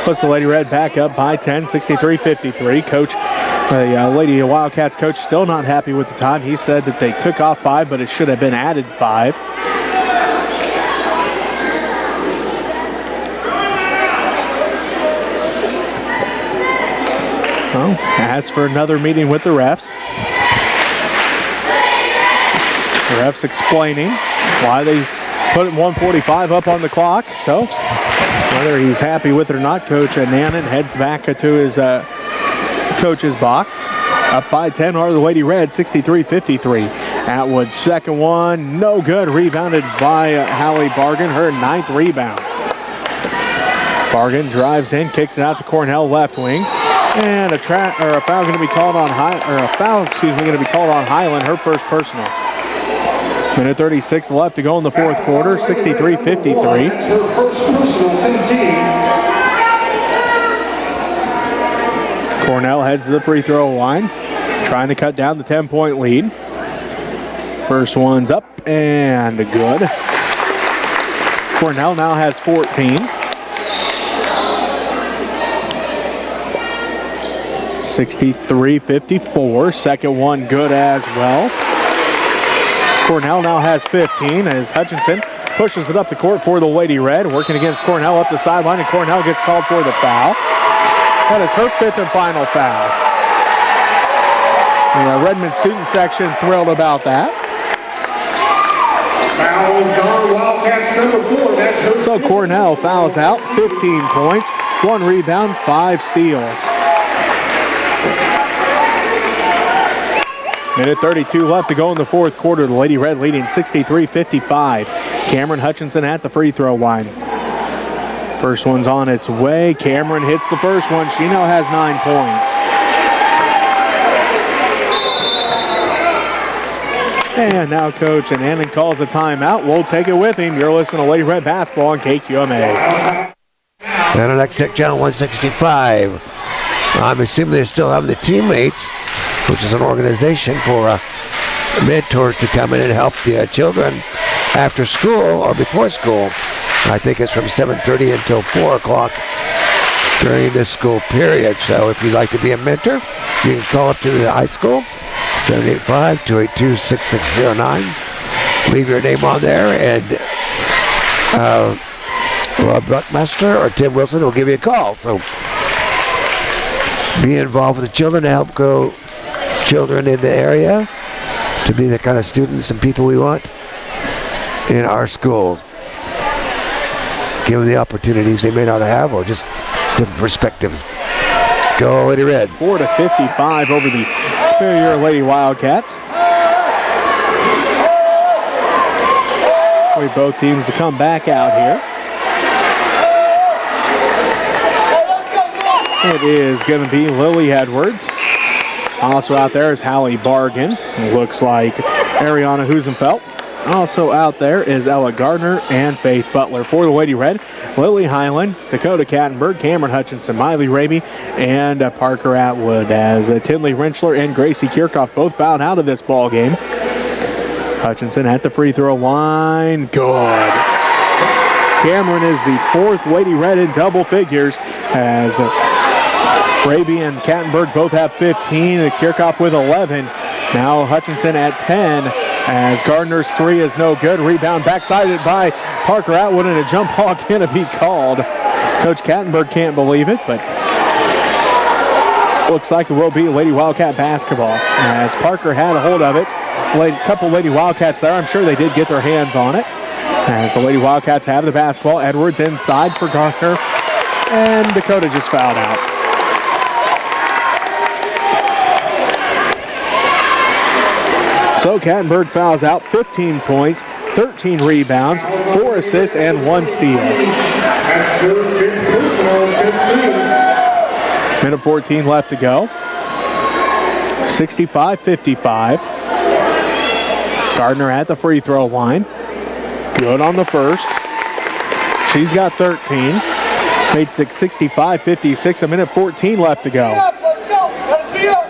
Puts the Lady Red back up by 10, 63-53. Coach, the Lady Wildcats coach, still not happy with the time. He said that they took off 5, but it should have been added 5. Well, as for another meeting with the refs. The refs explaining why they put 1:45 up on the clock. So whether he's happy with it or not, Coach Nannon heads back to his coach's box. Up by 10 are the Lady Red, 63-53. Atwood's second one, no good. Rebounded by Hallie Bargan, her 9th rebound. Bargan drives in, kicks it out to Cornell left wing. And a foul going to be called on going to be called on Highland, her first personal. Minute 36 left to go in the fourth quarter, 63-53. Her first personal, 10-10. Cornell heads to the free throw line, trying to cut down the 10-point lead. First one's up and good. Cornell now has 14. 63-54. Second one good as well. Cornell now has 15 as Hutchinson pushes it up the court for the Lady Red. Working against Cornell up the sideline, and Cornell gets called for the foul. That is her 5th and final foul. The Redmond student section thrilled about that. Foul on Wildcats number 4. That's her. So Cornell fouls out, 15 points, 1 rebound, 5 steals. Minute 32 left to go in the fourth quarter. The Lady Red leading 63-55. Cameron Hutchinson at the free throw line. First one's on its way. Cameron hits the first one. She now has 9 points. And now Coach Annan calls a timeout. We'll take it with him. You're listening to Lady Red basketball on KQMA. And our next tech channel 165. I'm assuming they're still having the teammates, which is an organization for mentors to come in and help the children after school or before school. I think it's from 7:30 until 4 o'clock during the school period. So if you'd like to be a mentor, you can call up to the high school, 785-282-6609. Leave your name on there, and Rob Buckmaster or Tim Wilson will give you a call. So be involved with the children to help grow children in the area to be the kind of students and people we want in our schools. Give them the opportunities they may not have, or just different perspectives. Go Lady Red. 4-55 over the Superior Lady Wildcats. Wait both teams to come back out here. It is going to be Lily Edwards. Also out there is Hallie Bargan. It looks like Ariana Husenfeld. Also out there is Ella Gardner and Faith Butler. For the Lady Red, Lily Highland, Dakota Kattenberg, Cameron Hutchinson, Miley Raby, and Parker Atwood, as Tinley Rentschler and Gracie Kirchhoff both fouled out of this ball game. Hutchinson at the free throw line. Good. Cameron is the 4th Lady Red in double figures, as Raby and Kattenberg both have 15, and Kirchhoff with 11. Now Hutchinson at 10, as Gardner's 3 is no good. Rebound backsided by Parker Atwood, and a jump ball going to be called. Coach Kattenberg can't believe it, but looks like it will be Lady Wildcat basketball, as Parker had a hold of it. A couple Lady Wildcats there. I'm sure they did get their hands on it. As the Lady Wildcats have the basketball. Edwards inside for Gardner, and Dakota just fouled out. So Kattenberg fouls out, 15 points, 13 rebounds, 4 assists, and 1 steal. Minute 14 left to go. 65-55. Gardner at the free throw line. Good on the first. She's got 13. Made it 65-56, a minute 14 left to go. Let's go. Got a tee up.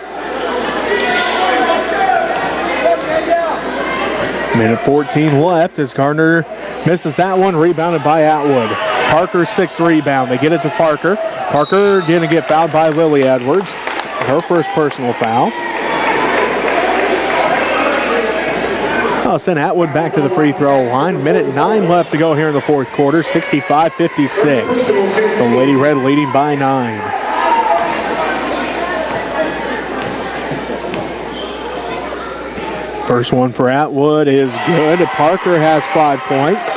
Minute 14 left as Gardner misses that one, rebounded by Atwood. Parker's sixth rebound. They get it to Parker. Parker going to get fouled by Lily Edwards. Her first personal foul. I'll send Atwood back to the free throw line. Minute 9 left to go here in the fourth quarter. 65-56. The Lady Red leading by 9. First one for Atwood is good. Parker has 5 points.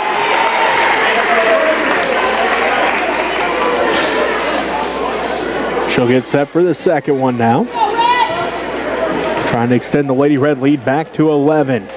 She'll get set for the second one now. Trying to extend the Lady Red lead back to 11.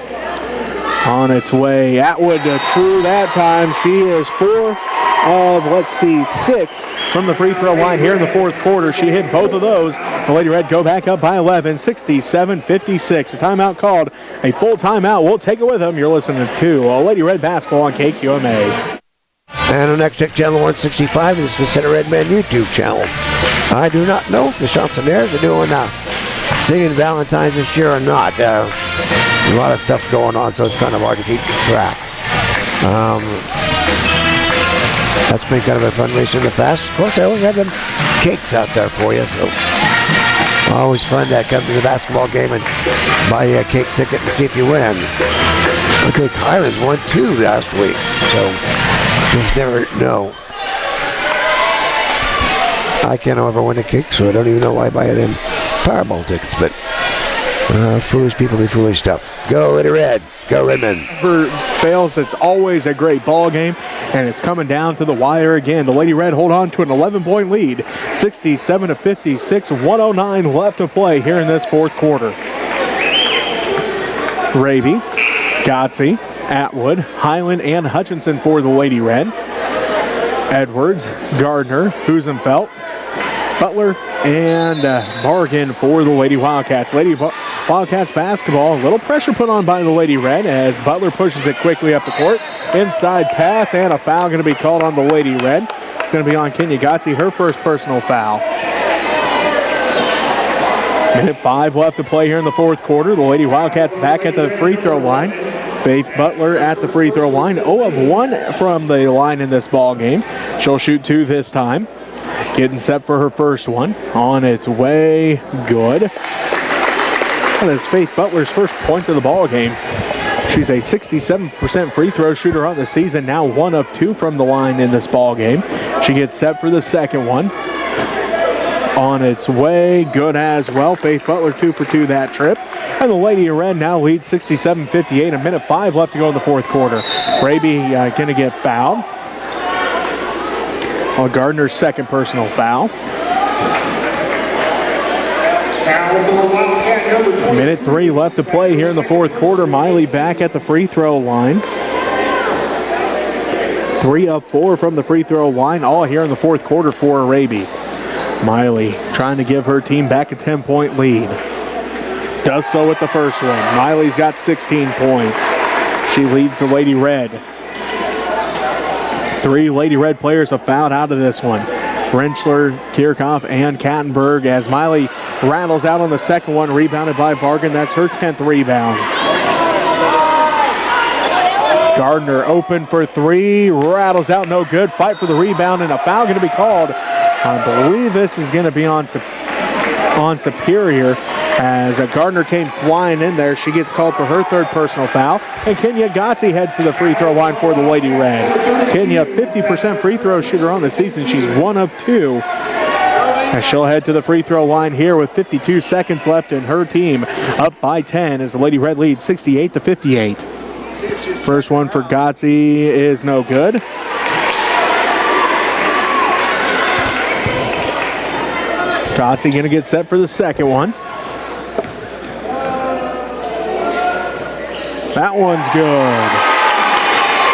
On its way. Atwood true that time. She is 4 of, 6 from the free throw line here in the fourth quarter. She hit both of those. The Lady Red go back up by 11, 67-56. A timeout called. A full timeout. We'll take it with them. You're listening to Lady Red basketball on KQMA. And on next channel 165 is the Smith Center Redman YouTube channel. I do not know if the Chansonniers are doing singing Valentine's this year or not. A lot of stuff going on, so it's kind of hard to keep track. That's been kind of a fundraiser in the past. Of course, I always have them cakes out there for you, so always fun to come to the basketball game and buy a cake ticket and see if you win. I think Highlands won 2 last week, so just never know. I can't ever win a cake, so I don't even know why I buy them Powerball tickets, but foolish people do foolish stuff. Go Lady Red. Go Redmond. Fails, it's always a great ball game, and it's coming down to the wire again. The Lady Red hold on to an 11-point lead, 67-56, 109 left to play here in this fourth quarter. Raby, Gotze, Atwood, Highland, and Hutchinson for the Lady Red. Edwards, Gardner, Husenfeld, Butler, and Bargan for the Lady Wildcats. Lady Wildcats basketball, a little pressure put on by the Lady Red as Butler pushes it quickly up the court. Inside pass and a foul going to be called on the Lady Red. It's going to be on Kenya Gotze, her first personal foul. Minute 5 left to play here in the fourth quarter. The Lady Wildcats back at the free throw line. Faith Butler at the free throw line. 0 of 1 from the line in this ball game. She'll shoot 2 this time. Getting set for her first one. On its way. Good. That is Faith Butler's first point of the ball game. She's a 67% free throw shooter on the season. Now 1 of 2 from the line in this ball game. She gets set for the second one. On its way. Good as well. Faith Butler 2 for 2 that trip. And the Lady Red now leads 67-58. A minute 5 left to go in the fourth quarter. Raby going to get fouled. Gardner's second personal foul. Minute 3 left to play here in the fourth quarter. Miley back at the free throw line. 3 of 4 from the free throw line, all here in the fourth quarter for Raby. Miley trying to give her team back a 10-point lead. Does so with the first one. Miley's got 16 points. She leads the Lady Red. 3 Lady Red players have fouled out of this one. Rentschler, Kirchhoff, and Kattenberg as Miley rattles out on the second one, rebounded by Bargan. That's her 10th rebound. Gardner open for 3, rattles out, no good. Fight for the rebound, and a foul going to be called. I believe this is going to be on Superior. As Gardner came flying in there, she gets called for her third personal foul. And Kenya Gotze heads to the free throw line for the Lady Red. Kenya, 50% free throw shooter on the season. She's 1 of 2. As she'll head to the free throw line here with 52 seconds left, and her team up by 10 as the Lady Red leads 68-58. First one for Gotze is no good. Gotze going to get set for the second one. That one's good.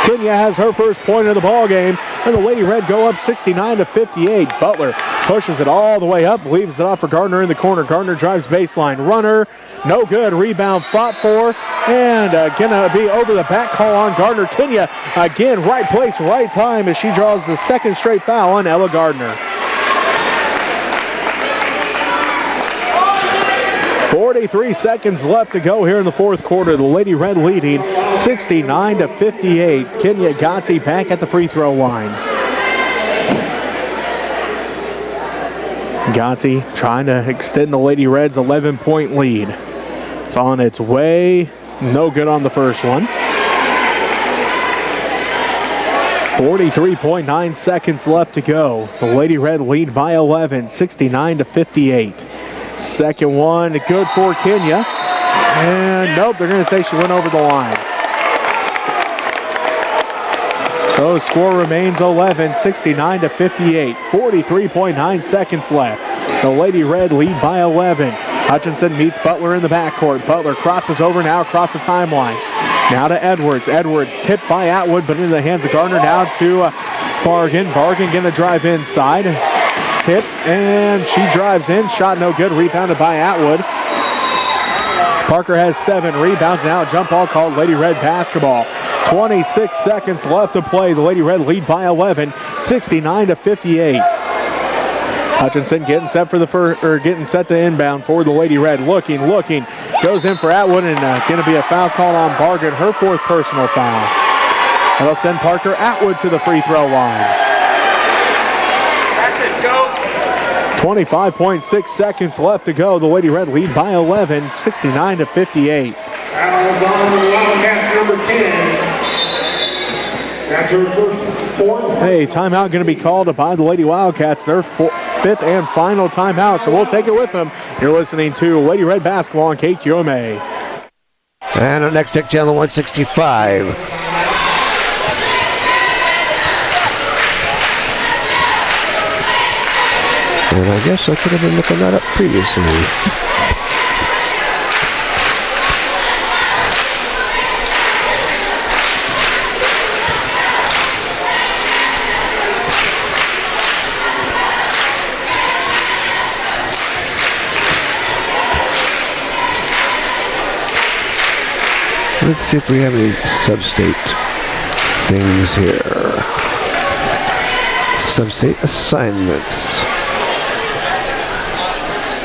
Kenya has her first point of the ball game, and the Lady Red go up 69-58. Butler pushes it all the way up, leaves it off for Gardner in the corner. Gardner drives baseline, runner, no good, rebound fought for, and gonna be over the back call on Gardner. Kenya, again, right place, right time as she draws the second straight foul on Ella Gardner. 43 seconds left to go here in the fourth quarter. The Lady Red leading 69-58. Kenya Gotzi back at the free throw line. Gotzi trying to extend the Lady Reds' 11-point lead. It's on its way. No good on the first one. 43.9 seconds left to go. The Lady Red lead by 11, 69-58. Second one, good for Kenya. And nope, they're going to say she went over the line. So score remains 11, 69-58. 43.9 seconds left. The Lady Red lead by 11. Hutchinson meets Butler in the backcourt. Butler crosses over now across the timeline. Now to Edwards. Edwards tipped by Atwood, but into the hands of Gardner. Now to Bargan. Bargan going to drive inside. Tip, and she drives in. Shot no good. Rebounded by Atwood. Parker has 7 rebounds. Now a jump ball called Lady Red basketball. 26 seconds left to play. The Lady Red lead by 11, 69-58. Hutchinson getting set for the getting set to inbound for the Lady Red. Looking, goes in for Atwood, and going to be a foul call on Bargan, her 4th personal foul. That'll send Parker Atwood to the free throw line. That's it, Joe. 25.6 seconds left to go. The Lady Red lead by 11, 69-58. Fouls on the Wildcats, number 10. That's her fourth. Hey, timeout going to be called by the Lady Wildcats. Their 5th and final timeout, so we'll take it with them. You're listening to Lady Red Basketball on KQMA. And our next tech channel 165. And I guess I could have been looking that up previously. Let's see if we have any sub-state things here. Sub-state assignments.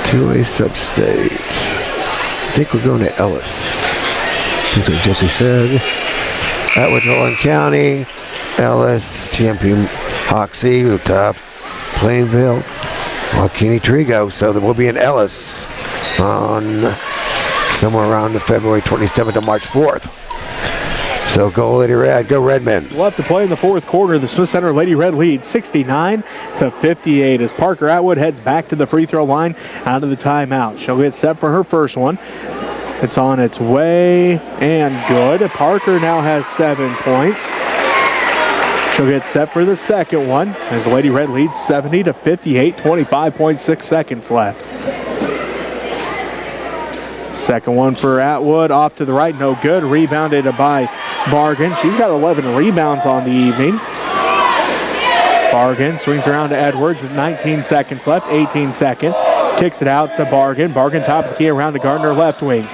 2A sub-state. I think we're going to Ellis. That's what Jesse said. Atwood, Nolan County, Ellis, TMP, Hoxie, Utah, Plainville, Waukene, Trigo. So there will be an Ellis on somewhere around the February 27th to March 4th. So go Lady Red, go Redmen. Left to play in the fourth quarter. The Smith Center Lady Red lead 69-58 as Parker Atwood heads back to the free throw line out of the timeout. She'll get set for her first one. It's on its way and good. Parker now has 7 points. She'll get set for the second one as Lady Red leads 70-58, 25.6 seconds left. Second one for Atwood, off to the right, no good. Rebounded by Bargan. She's got 11 rebounds on the evening. Bargan swings around to Edwards, 19 seconds left, 18 seconds. Kicks it out to Bargan. Bargan top of the key around to Gardner left wing.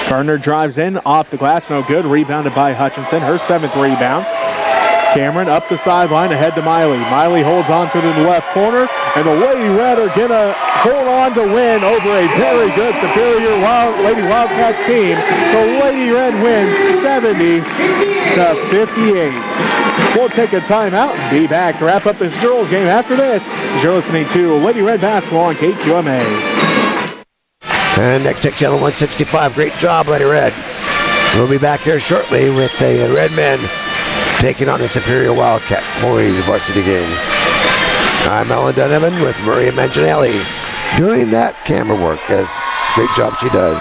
Gardner drives in, off the glass, no good. Rebounded by Hutchinson, her 7th rebound. Cameron up the sideline, ahead to Miley. Miley holds on to the left corner, and the Lady Red are going to hold on to win over a very good Superior Lady Wildcats team. The Lady Red wins 70-58. We'll take a timeout and be back to wrap up this girls game after this. You're listening to Lady Red Basketball on KQMA. And next tech channel 165. Great job, Lady Red. We'll be back here shortly with the Red Men taking on the Superior Wildcats boys varsity game. I'm Alan Donovan with Maria Manginelli doing that camera work. Great job she does.